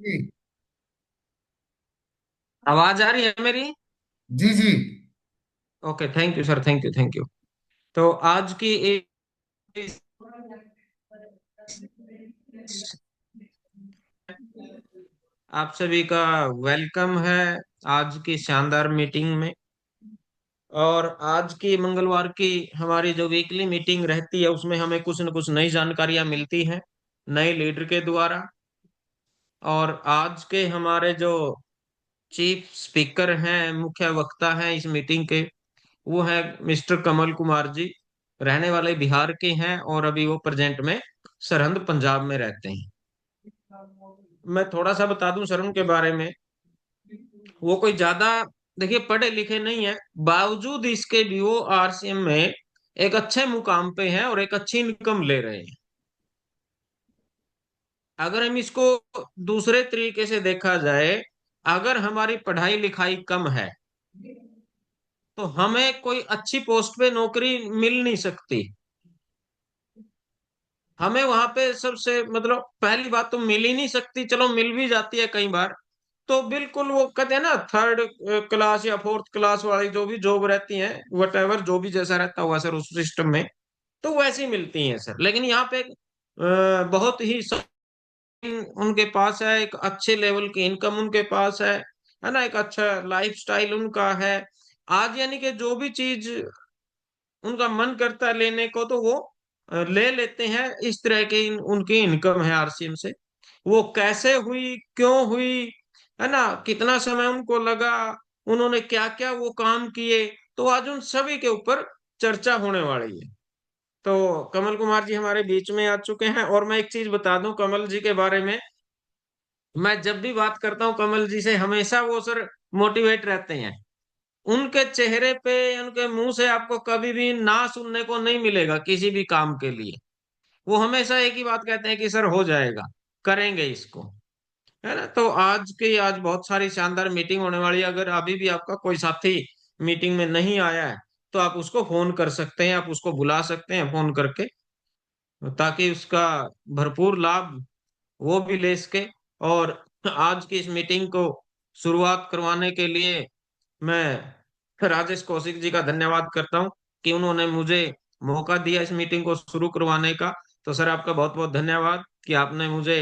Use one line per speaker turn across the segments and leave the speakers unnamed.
जी
आवाज आ रही है मेरी?
जी जी।
Okay, thank you sir, thank you thank you. तो आज की एक आप सभी का वेलकम है आज की शानदार मीटिंग में। और आज की मंगलवार की हमारी जो वीकली मीटिंग रहती है उसमें हमें कुछ न कुछ नई जानकारियां मिलती हैं नए लीडर के द्वारा। और आज के हमारे जो चीफ स्पीकर हैं, मुख्य वक्ता हैं इस मीटिंग के, वो है मिस्टर कमल कुमार जी। रहने वाले बिहार के हैं और अभी वो प्रेजेंट में सरहंद पंजाब में रहते हैं। मैं थोड़ा सा बता दूं सर उनके बारे में। वो कोई ज्यादा देखिए पढ़े लिखे नहीं है, बावजूद इसके भी वो आरसीएम में एक अच्छे मुकाम पे हैं और एक अच्छी इनकम ले रहे हैं। अगर हम इसको दूसरे तरीके से देखा जाए, अगर हमारी पढ़ाई लिखाई कम है तो हमें कोई अच्छी पोस्ट पे नौकरी मिल नहीं सकती। हमें वहां पे सबसे मतलब पहली बात तो मिल ही नहीं सकती, चलो मिल भी जाती है कई बार तो बिल्कुल वो कहते हैं ना थर्ड क्लास या फोर्थ क्लास वाली जो भी जॉब रहती है, वट एवर जो भी जैसा रहता हुआ सर उस सिस्टम में, तो वैसी मिलती हैं सर। लेकिन यहाँ पे बहुत ही उनके पास है, एक अच्छे लेवल की इनकम उनके पास है ना, एक अच्छा लाइफ स्टाइल उनका है। आज यानी कि जो भी चीज उनका मन करता है लेने को तो वो ले लेते हैं। इस तरह की उनकी इनकम है आरसीएम से। वो कैसे हुई, क्यों हुई, है ना, कितना समय उनको लगा, उन्होंने क्या क्या वो काम किए, तो आज उन सभी के ऊपर चर्चा होने वाली है। तो कमल कुमार जी हमारे बीच में आ चुके हैं। और मैं एक चीज बता दूं कमल जी के बारे में, मैं जब भी बात करता हूँ कमल जी से हमेशा वो सर मोटिवेट रहते हैं। उनके चेहरे पे, उनके मुंह से आपको कभी भी ना सुनने को नहीं मिलेगा किसी भी काम के लिए। वो हमेशा एक ही बात कहते हैं कि सर हो जाएगा, करेंगे इसको, है ना। तो आज बहुत सारी शानदार मीटिंग होने वाली है। अगर अभी भी आपका कोई साथी मीटिंग में नहीं आया है तो आप उसको फोन कर सकते हैं, आप उसको बुला सकते हैं फोन करके, ताकि उसका भरपूर लाभ वो भी ले सके। और आज की इस मीटिंग को शुरुआत करवाने के लिए मैं राजेश कौशिक जी का धन्यवाद करता हूं कि उन्होंने मुझे मौका दिया इस मीटिंग को शुरू करवाने का। तो सर आपका बहुत बहुत धन्यवाद कि आपने मुझे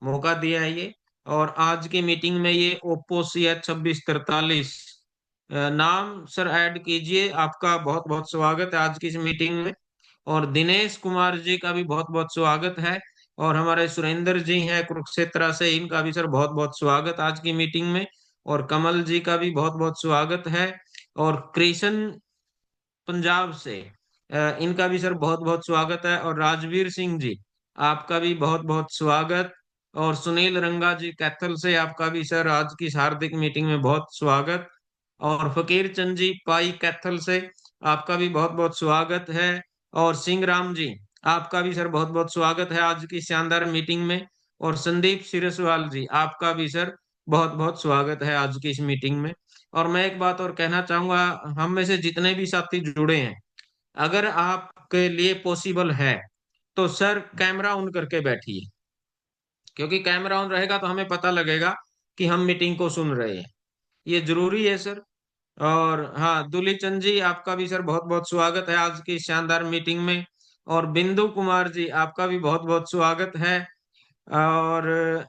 मौका दिया है ये। और आज की मीटिंग में ये ओप्पो CH 2643 नाम सर ऐड कीजिए। आपका बहुत बहुत स्वागत है आज की इस मीटिंग में। और दिनेश कुमार जी का भी बहुत बहुत स्वागत है। और हमारे सुरेंद्र जी हैं कुरुक्षेत्र से, इनका भी सर बहुत बहुत स्वागत आज की मीटिंग में। और कमल जी का भी बहुत बहुत स्वागत है। और कृष्ण पंजाब से इनका भी सर बहुत बहुत स्वागत है। और राजवीर सिंह जी आपका भी बहुत बहुत स्वागत। और सुनील रंगा जी कैथल से आपका भी सर आज की इस हार्दिक मीटिंग में बहुत स्वागत। और फकीर चंद जी पाई कैथल से आपका भी बहुत बहुत स्वागत है। और सिंह राम जी आपका भी सर बहुत बहुत स्वागत है आज की शानदार मीटिंग में। और संदीप सिरसवाल जी आपका भी सर बहुत बहुत स्वागत है आज की इस मीटिंग में। और मैं एक बात और कहना चाहूंगा, हम में से जितने भी साथी जुड़े हैं, अगर आपके लिए पॉसिबल है तो सर कैमरा ऑन करके बैठिए, क्योंकि कैमरा ऑन रहेगा तो हमें पता लगेगा कि हम मीटिंग को सुन रहे हैं। ये जरूरी है सर। और हाँ, दुली चंद जी आपका भी सर बहुत बहुत स्वागत है आज की शानदार मीटिंग में। और बिंदु कुमार जी आपका भी बहुत बहुत स्वागत है। और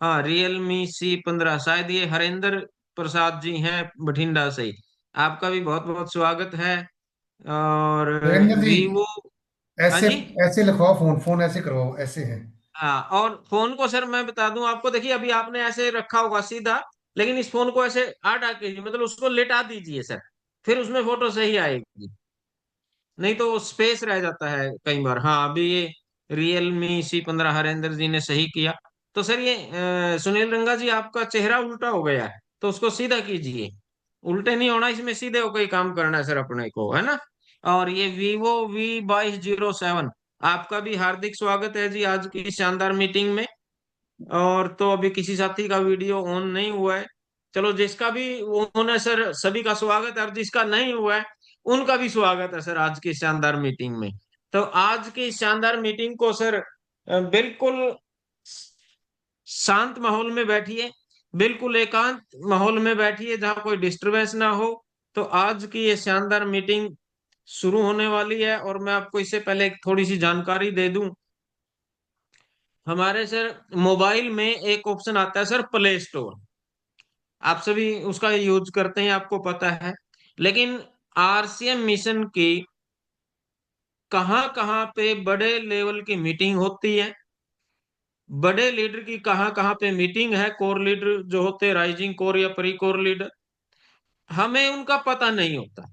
हाँ, Realme C15 शायद ये हरेंद्र प्रसाद जी हैं बठिंडा से, आपका भी बहुत बहुत स्वागत है। और
वीरेंद्र जी,
वीवो, हाँ
ऐसे
जी,
ऐसे लिखवाओ, फोन फोन ऐसे करवाओ, ऐसे है।
हाँ। और फोन को सर मैं बता दूं आपको, देखिए अभी आपने ऐसे रखा होगा सीधा, लेकिन इस फोन को ऐसे आड़ा कीजिए, मतलब उसको लेटा दीजिए सर, फिर उसमें फोटो सही आएगी। नहीं तो स्पेस रह जाता है कई बार। हाँ, अभी ये Realme C15 हरेंद्र जी ने सही किया। तो सर ये सुनील रंगा जी आपका चेहरा उल्टा हो गया है, तो उसको सीधा कीजिए। उल्टे नहीं होना, इसमें सीधे होकर ही काम करना है सर अपने को, है ना। और ये Vivo V2207 आपका भी हार्दिक स्वागत है जी आज की शानदार मीटिंग में। और तो अभी किसी साथी का वीडियो ऑन नहीं हुआ है, चलो जिसका भी ऑन है सर सभी का स्वागत है, और जिसका नहीं हुआ है उनका भी स्वागत है सर आज की शानदार मीटिंग में। तो आज की शानदार मीटिंग को सर बिल्कुल शांत माहौल में बैठिए, बिल्कुल एकांत माहौल में बैठिए जहां कोई डिस्टरबेंस ना हो। तो आज की ये शानदार मीटिंग शुरू होने वाली है, और मैं आपको इससे पहले एक थोड़ी सी जानकारी दे दूं। हमारे सर मोबाइल में एक ऑप्शन आता है सर, प्ले स्टोर। आप सभी उसका यूज करते हैं, आपको पता है। लेकिन आरसीएम मिशन की कहाँ कहाँ पे बड़े लेवल की मीटिंग होती है, बड़े लीडर की कहाँ कहाँ पे मीटिंग है, कोर लीडर जो होते हैं, राइजिंग कोर या प्री कोर लीडर, हमें उनका पता नहीं होता।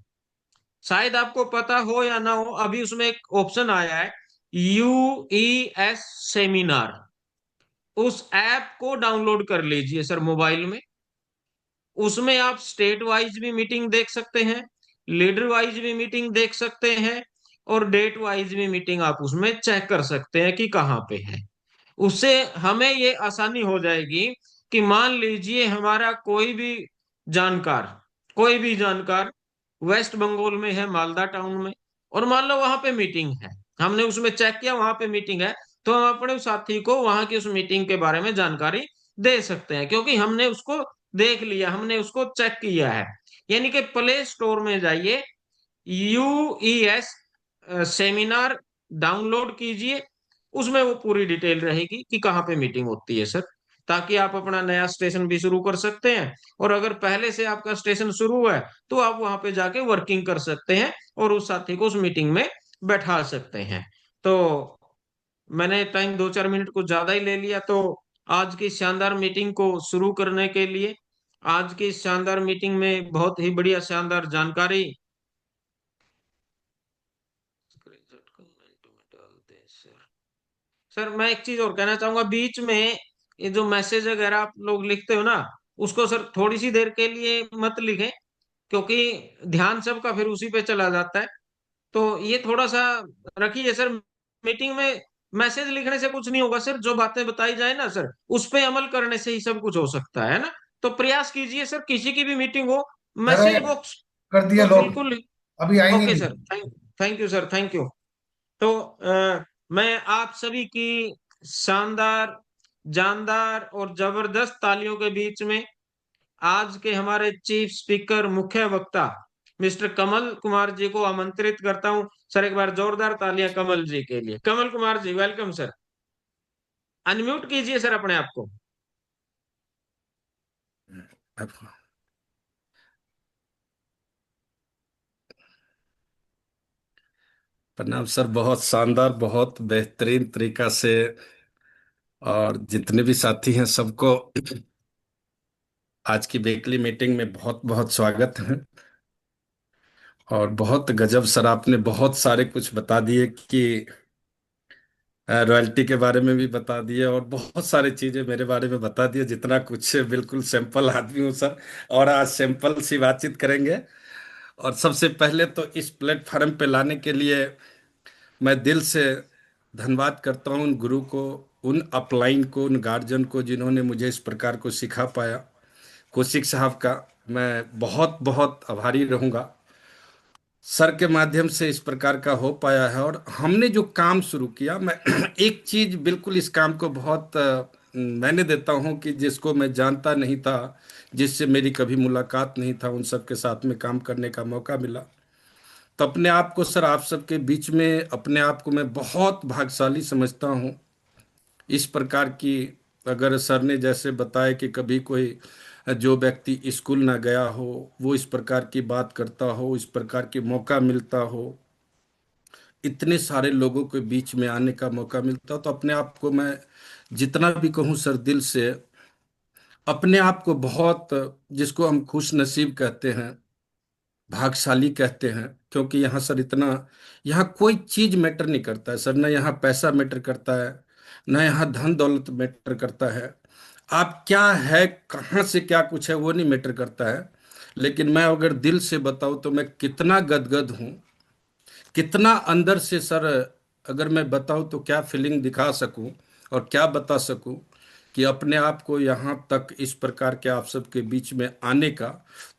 शायद आपको पता हो या ना हो, अभी उसमें एक ऑप्शन आया है, यूईएस सेमिनार। उस ऐप को डाउनलोड कर लीजिए सर मोबाइल में। उसमें आप स्टेट वाइज भी मीटिंग देख सकते हैं, लीडर वाइज भी मीटिंग देख सकते हैं, और डेट वाइज भी मीटिंग आप उसमें चेक कर सकते हैं कि कहाँ पे है। उससे हमें ये आसानी हो जाएगी कि मान लीजिए हमारा कोई भी जानकार वेस्ट बंगाल में है, मालदा टाउन में, और मान लो वहां पे मीटिंग है, हमने उसमें चेक किया वहां पे मीटिंग है, तो हम अपने उस साथी को वहां की उस मीटिंग के बारे में जानकारी दे सकते हैं, क्योंकि हमने उसको देख लिया, हमने उसको चेक किया है। यानी कि प्ले स्टोर में जाइए, यूईएस सेमिनार डाउनलोड कीजिए, उसमें वो पूरी डिटेल रहेगी कि कहाँ पे मीटिंग होती है सर, ताकि आप अपना नया स्टेशन भी शुरू कर सकते हैं। और अगर पहले से आपका स्टेशन शुरू है तो आप वहां पे जाके वर्किंग कर सकते हैं, और उस साथी को उस मीटिंग में बैठा सकते हैं। तो मैंने टाइम 2-4 मिनट कुछ ज्यादा ही ले लिया, तो आज की शानदार मीटिंग को शुरू करने के लिए, आज की शानदार मीटिंग में बहुत ही बढ़िया शानदार जानकारी। सर मैं एक चीज और कहना चाहूंगा बीच में, ये जो मैसेज वगैरह आप लोग लिखते हो ना, उसको सर थोड़ी सी देर के लिए मत लिखें, क्योंकि ध्यान सबका फिर उसी पे चला जाता है। तो ये थोड़ा सा रखिए सर। मीटिंग में मैसेज लिखने से कुछ नहीं होगा सर, जो बातें बताई जाए ना सर, उस पे अमल करने से ही सब कुछ हो सकता है ना। तो प्रयास कीजिए सर, किसी की भी मीटिंग हो,
अरे
मैसेज बॉक्स
कर दिया
को
लोग,
बिल्कुल।
अभी आई नहीं
ओके
थी।
Sir, thank you sir, thank you. तो मैं आप सभी की शानदार, जानदार और जबरदस्त तालियों के बीच में आज के हमारे चीफ स्पीकर, मुख्य वक्ता मिस्टर कमल कुमार जी को आमंत्रित करता हूं। सर एक बार जोरदार तालियां कमल जी के लिए। Kamal Kumar ji, welcome sir. Unmute कीजिए सर अपने आप को।
अब प्रणाम सर, बहुत शानदार, बहुत बेहतरीन तरीका से। और जितने भी साथी हैं सबको आज की वीकली मीटिंग में बहुत बहुत स्वागत है। और बहुत गजब सर, आपने बहुत सारे कुछ बता दिए कि रॉयल्टी के बारे में भी बता दिए, और बहुत सारी चीजें मेरे बारे में बता दिए। जितना कुछ, बिल्कुल सिंपल आदमी हूँ सर, और आज सिंपल सी बातचीत करेंगे। और सबसे पहले तो इस प्लेटफॉर्म पे लाने के लिए मैं दिल से धन्यवाद करता हूँ उन गुरु को, उन अपलाइन को, उन गार्जियन को जिन्होंने मुझे इस प्रकार को सिखा पाया। कौशिक साहब का मैं बहुत बहुत आभारी रहूंगा। सर के माध्यम से इस प्रकार का हो पाया है, और हमने जो काम शुरू किया, मैं एक चीज बिल्कुल इस काम को बहुत मैंने देता हूं कि जिसको मैं जानता नहीं था, जिससे मेरी कभी मुलाकात नहीं था, उन सब के साथ में काम करने का मौका मिला। तो अपने आप को सर, आप सबके बीच में अपने आप को मैं बहुत भाग्यशाली समझता हूँ। इस प्रकार की, अगर सर ने जैसे बताया कि कभी कोई जो व्यक्ति स्कूल ना गया हो, वो इस प्रकार की बात करता हो, इस प्रकार की मौका मिलता हो, इतने सारे लोगों के बीच में आने का मौका मिलता हो, तो अपने आप को मैं जितना भी कहूँ सर, दिल से अपने आप को बहुत, जिसको हम खुश नसीब कहते हैं, भाग्यशाली कहते हैं। क्योंकि यहाँ सर इतना, यहाँ कोई चीज मैटर नहीं करता है सर, ना यहाँ पैसा मैटर करता है, ना यहाँ धन दौलत मैटर करता है। आप क्या है, कहाँ से क्या कुछ है, वो नहीं मैटर करता है। लेकिन मैं अगर दिल से बताऊं तो मैं कितना गदगद हूँ, कितना अंदर से सर, अगर मैं बताऊं तो क्या फीलिंग दिखा सकूं और क्या बता सकूं, कि अपने आप को यहाँ तक इस प्रकार के आप सबके बीच में आने का,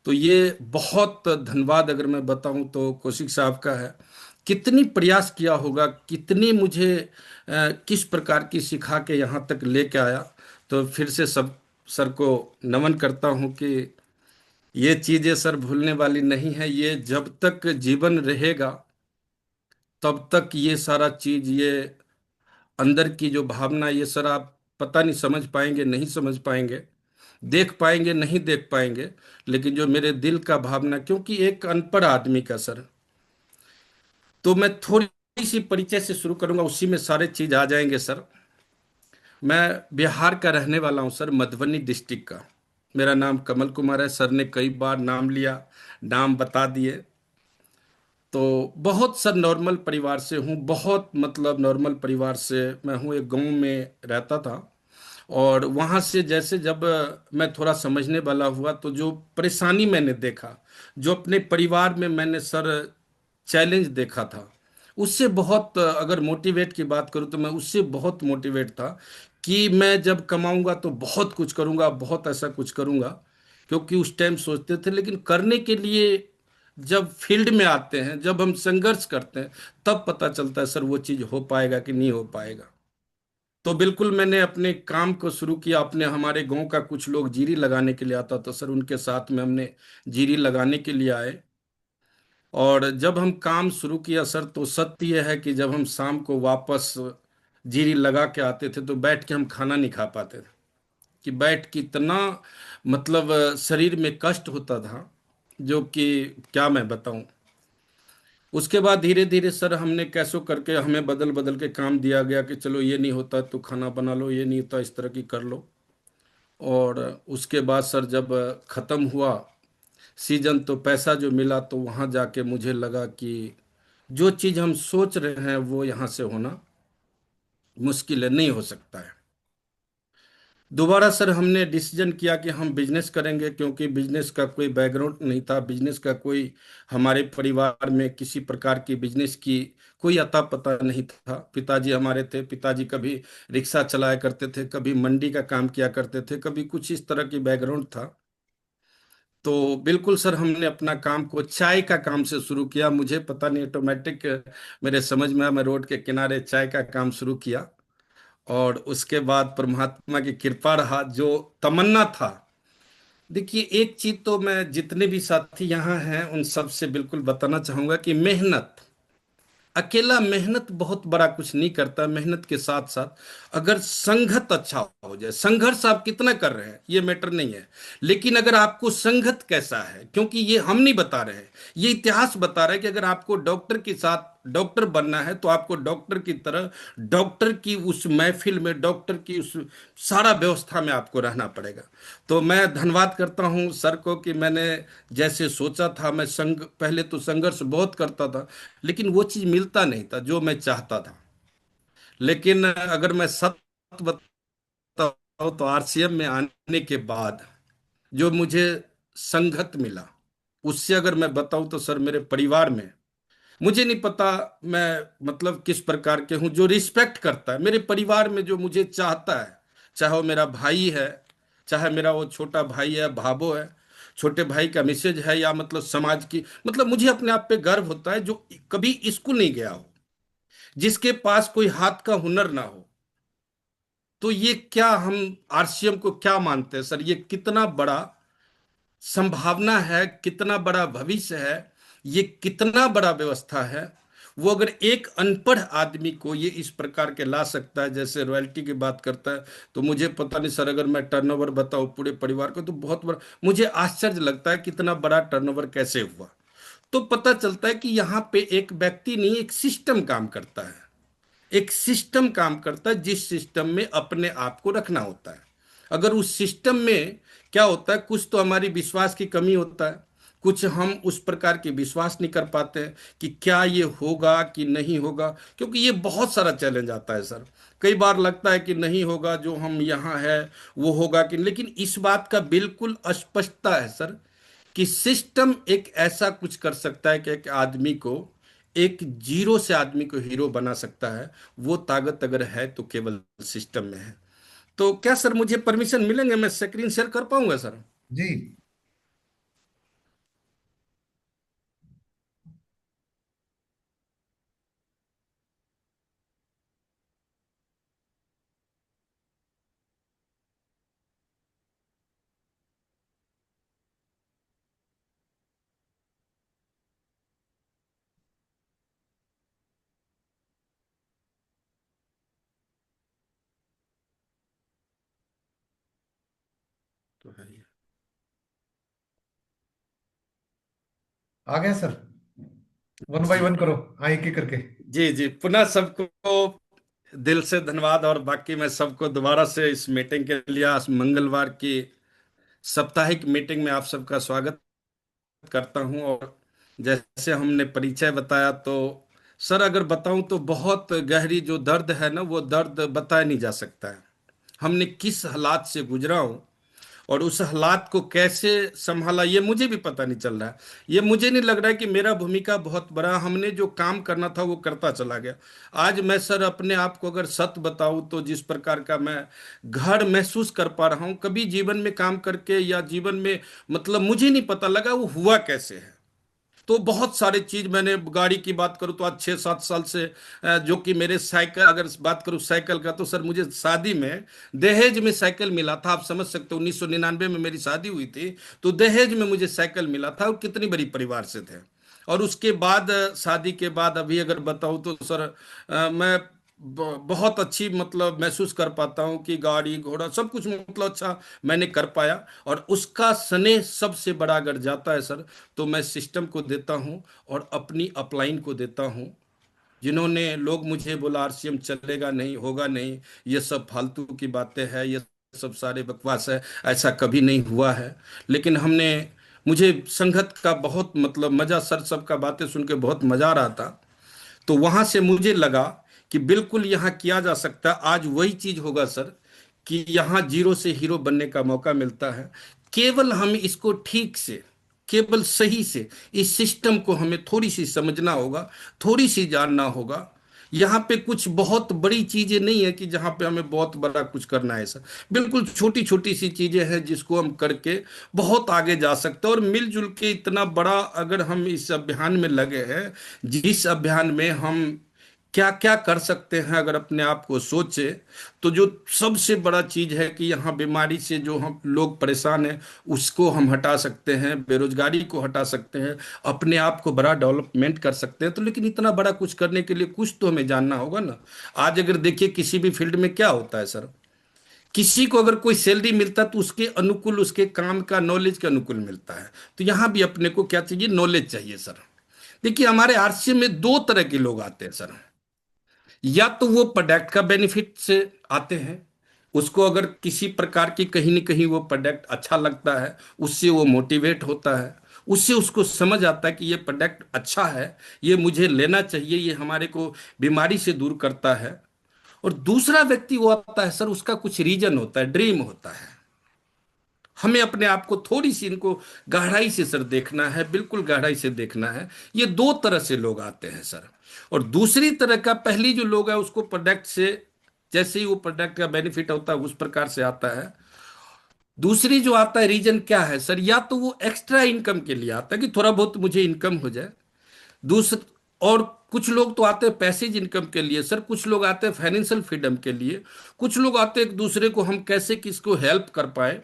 तो ये बहुत धन्यवाद अगर मैं बताऊं तो कौशिक साहब का है। कितनी प्रयास किया होगा, कितनी मुझे किस प्रकार की सिखा के यहाँ तक लेके आया। तो फिर से सब सर को नमन करता हूँ कि ये चीजें सर भूलने वाली नहीं है। ये जब तक जीवन रहेगा तब तक ये सारा चीज, ये अंदर की जो भावना, ये सर आप पता नहीं समझ पाएंगे नहीं समझ पाएंगे, देख पाएंगे नहीं देख पाएंगे। लेकिन जो मेरे दिल का भावना, क्योंकि एक अनपढ़ आदमी का सर, तो मैं थोड़ी सी परिचय से शुरू करूंगा, उसी में सारे चीज आ जाएंगे सर। मैं बिहार का रहने वाला हूं सर, मधुबनी डिस्ट्रिक्ट का। मेरा नाम कमल कुमार है। सर ने कई बार नाम लिया, नाम बता दिए। तो बहुत सर नॉर्मल परिवार से हूँ, बहुत मतलब नॉर्मल परिवार से मैं हूँ। एक गांव में रहता था, और वहाँ से जैसे जब मैं थोड़ा समझने वाला हुआ तो जो परेशानी मैंने देखा, जो अपने परिवार में मैंने सर चैलेंज देखा था, उससे बहुत, अगर मोटिवेट की बात करूँ तो मैं उससे बहुत मोटिवेट था कि मैं जब कमाऊंगा तो बहुत कुछ करूंगा, बहुत ऐसा कुछ करूंगा। क्योंकि उस टाइम सोचते थे, लेकिन करने के लिए जब फील्ड में आते हैं, जब हम संघर्ष करते हैं, तब पता चलता है सर वो चीज़ हो पाएगा कि नहीं हो पाएगा। तो बिल्कुल मैंने अपने काम को शुरू किया। अपने हमारे गांव का कुछ लोग जीरी लगाने के लिए आता था सर, उनके साथ में हमने जीरी लगाने के लिए आए। और जब हम काम शुरू किया सर, तो सत्य यह है कि जब हम शाम को वापस जीरी लगा के आते थे तो बैठ के हम खाना नहीं खा पाते थे। कि बैठ के इतना मतलब शरीर में कष्ट होता था, जो कि क्या मैं बताऊं। उसके बाद धीरे धीरे सर हमने कैसो करके हमें बदल बदल के काम दिया गया कि चलो ये नहीं होता तो खाना बना लो, ये नहीं होता इस तरह की कर लो। और उसके बाद सर जब खत्म हुआ सीजन, तो पैसा जो मिला, तो वहां जाके मुझे लगा कि जो चीज हम सोच रहे हैं वो यहाँ से होना मुश्किल है, नहीं हो सकता है। दोबारा सर हमने डिसीजन किया कि हम बिजनेस करेंगे, क्योंकि बिजनेस का कोई बैकग्राउंड नहीं था, बिजनेस का कोई हमारे परिवार में किसी प्रकार की बिजनेस की कोई अता पता नहीं था। पिताजी हमारे थे, पिताजी कभी रिक्शा चलाया करते थे, कभी मंडी का काम किया करते थे, कभी कुछ इस तरह की बैकग्राउंड था। तो बिल्कुल सर हमने अपना काम को चाय का काम से शुरू किया। मुझे पता नहीं, ऑटोमेटिक मेरे समझ में आया, मैं रोड के किनारे चाय का काम शुरू किया। और उसके बाद परमात्मा की कृपा रहा, जो तमन्ना था। देखिए एक चीज तो मैं जितने भी साथी यहाँ हैं उन सब से बिल्कुल बताना चाहूंगा कि मेहनत, अकेला मेहनत बहुत बड़ा कुछ नहीं करता। मेहनत के साथ साथ अगर संगत अच्छा हो जाए, संघर्ष आप कितना कर रहे हैं ये मैटर नहीं है, लेकिन अगर आपको संगत कैसा है, क्योंकि ये हम नहीं बता रहे हैं, ये इतिहास बता रहा है कि अगर आपको डॉक्टर के साथ डॉक्टर बनना है तो आपको डॉक्टर की तरह, डॉक्टर की उस महफिल में, डॉक्टर की उस सारा व्यवस्था में आपको रहना पड़ेगा। तो मैं धन्यवाद करता हूं सर को कि मैंने जैसे सोचा था, मैं पहले तो संघर्ष बहुत करता था, लेकिन वो चीज मिलता नहीं था जो मैं चाहता था। लेकिन अगर मैं सत्य बताऊं तो आरसीएम में आने के बाद जो मुझे संगत मिला, उससे अगर मैं बताऊं तो सर मेरे परिवार में, मुझे नहीं पता मैं मतलब किस प्रकार के हूं, जो रिस्पेक्ट करता है मेरे परिवार में, जो मुझे चाहता है, चाहे वो मेरा भाई है, चाहे मेरा वो छोटा भाई है, भाबो है, छोटे भाई का मैसेज है, या मतलब समाज की, मतलब मुझे अपने आप पे गर्व होता है जो कभी स्कूल नहीं गया हो, जिसके पास कोई हाथ का हुनर ना हो। तो ये क्या हम आरसीएम को क्या मानते हैं सर, ये कितना बड़ा संभावना है, कितना बड़ा भविष्य है, ये कितना बड़ा व्यवस्था है। वो अगर एक अनपढ़ आदमी को ये इस प्रकार के ला सकता है, जैसे रॉयल्टी की बात करता है, तो मुझे पता नहीं सर, अगर मैं टर्नओवर बताऊं पूरे परिवार को तो बहुत बड़ा, मुझे आश्चर्य लगता है कितना बड़ा टर्नओवर कैसे हुआ। तो पता चलता है कि यहाँ पे एक व्यक्ति नहीं, एक सिस्टम काम करता है। एक सिस्टम काम करता है, जिस सिस्टम में अपने आप को रखना होता है। अगर उस सिस्टम में क्या होता है, कुछ तो हमारी विश्वास की कमी होता है, कुछ हम उस प्रकार के विश्वास नहीं कर पाते हैं कि क्या ये होगा कि नहीं होगा, क्योंकि ये बहुत सारा चैलेंज आता है सर। कई बार लगता है कि नहीं होगा, जो हम यहाँ है वो होगा कि, लेकिन इस बात का बिल्कुल स्पष्टता है सर कि सिस्टम एक ऐसा कुछ कर सकता है कि एक आदमी को, एक जीरो से आदमी को हीरो बना सकता है। वो ताकत अगर है तो केवल सिस्टम में है। तो क्या सर मुझे परमिशन मिलेंगे, मैं स्क्रीन शेयर कर पाऊंगा सर?
जी।
तो है ही।
आ गया sir. One by
G
one करो, हाँ, एक एक करके।
जी जी, पुनः सबको दिल से धन्यवाद। और बाकी मैं सबको दोबारा से इस मीटिंग के लिए, आज मंगलवार की साप्ताहिक मीटिंग में आप सबका स्वागत करता हूं। और जैसे हमने परिचय बताया, तो सर अगर बताऊं तो बहुत गहरी जो दर्द है ना, वो दर्द बताया नहीं जा सकता है। हमने किस हालात से गुजरा हूं और उस हालात को कैसे संभाला, ये मुझे भी पता नहीं चल रहा है। ये मुझे नहीं लग रहा है कि मेरा भूमिका बहुत बड़ा, हमने जो काम करना था वो करता चला गया। आज मैं सर अपने आप को अगर सत्य बताऊं तो जिस प्रकार का मैं घर महसूस कर पा रहा हूं, कभी जीवन में काम करके या जीवन में, मतलब मुझे नहीं पता लगा वो हुआ कैसे है। तो बहुत सारे चीज, मैंने गाड़ी की बात करूं तो आज 6-7 साल से जो कि मेरे साइकिल, अगर बात करूं साइकिल का, तो सर मुझे शादी में दहेज में साइकिल मिला था। आप समझ सकते हो, 1999 में मेरी शादी हुई थी, तो दहेज में मुझे साइकिल मिला था, और कितनी बड़ी परिवार से थे। और उसके बाद शादी के बाद अभी अगर बताऊं तो सर मैं बहुत अच्छी मतलब महसूस कर पाता हूँ कि गाड़ी घोड़ा सब कुछ मतलब अच्छा मैंने कर पाया। और उसका स्नेह सबसे बड़ा अगर जाता है सर, तो मैं सिस्टम को देता हूँ और अपनी अपलाइन को देता हूँ। जिन्होंने लोग मुझे बोला आरसीएम चलेगा नहीं, होगा नहीं, ये सब फालतू की बातें हैं, ये सब सारे बकवास है, ऐसा कभी नहीं हुआ है। लेकिन हमने, मुझे संगत का बहुत मतलब मजा, सर सबका बातें सुन के बहुत मजा आ रहा था। तो वहां से मुझे लगा कि बिल्कुल यहाँ किया जा सकता है। आज वही चीज होगा सर, कि यहाँ जीरो से हीरो बनने का मौका मिलता है। केवल हम इसको ठीक से, केवल सही से इस सिस्टम को हमें थोड़ी सी समझना होगा, थोड़ी सी जानना होगा। यहाँ पे कुछ बहुत बड़ी चीजें नहीं है कि जहाँ पे हमें बहुत बड़ा कुछ करना है सर। बिल्कुल छोटी छोटी सी चीजें हैं जिसको हम करके बहुत आगे जा सकते हैं। और मिलजुल के इतना बड़ा अगर हम इस अभियान में लगे हैं, जिस अभियान में हम क्या क्या कर सकते हैं अगर अपने आप को सोचे, तो जो सबसे बड़ा चीज है कि यहाँ बीमारी से जो हम लोग परेशान हैं उसको हम हटा सकते हैं, बेरोजगारी को हटा सकते हैं, अपने आप को बड़ा डेवलपमेंट कर सकते हैं। तो लेकिन इतना बड़ा कुछ करने के लिए कुछ तो हमें जानना होगा ना। आज अगर देखिए किसी भी फील्ड में क्या होता है सर, किसी को अगर कोई सैलरी मिलता है तो उसके अनुकूल, उसके काम का नॉलेज के अनुकूल मिलता है। तो यहाँ भी अपने को क्या चाहिए, नॉलेज चाहिए सर। देखिए हमारे आरसीएम में दो तरह के लोग आते हैं सर। या तो वो प्रोडक्ट का बेनिफिट से आते हैं, उसको अगर किसी प्रकार की कहीं न कहीं वो प्रोडक्ट अच्छा लगता है, उससे वो मोटिवेट होता है, उससे उसको समझ आता है कि ये प्रोडक्ट अच्छा है, ये मुझे लेना चाहिए, ये हमारे को बीमारी से दूर करता है। और दूसरा व्यक्ति वो आता है सर, उसका कुछ रीजन होता है, ड्रीम होता है। हमें अपने आप को थोड़ी सी इनको गहराई से सर देखना है, बिल्कुल गहराई से देखना है। ये दो तरह से लोग आते हैं सर। और दूसरी तरह का, पहली जो लोग है उसको प्रोडक्ट से, जैसे ही वो प्रोडक्ट का बेनिफिट होता है उस प्रकार से आता है। दूसरी जो आता है रीजन क्या है सर, या तो वो एक्स्ट्रा इनकम के लिए आता है कि थोड़ा बहुत मुझे इनकम हो जाए। दूसरा, और कुछ लोग तो आते हैं पैसिव इनकम के लिए सर, कुछ लोग आते हैं फाइनेंशियल फ्रीडम के लिए, कुछ लोग आते हैं एक दूसरे को हम कैसे किसको हेल्प कर पाए,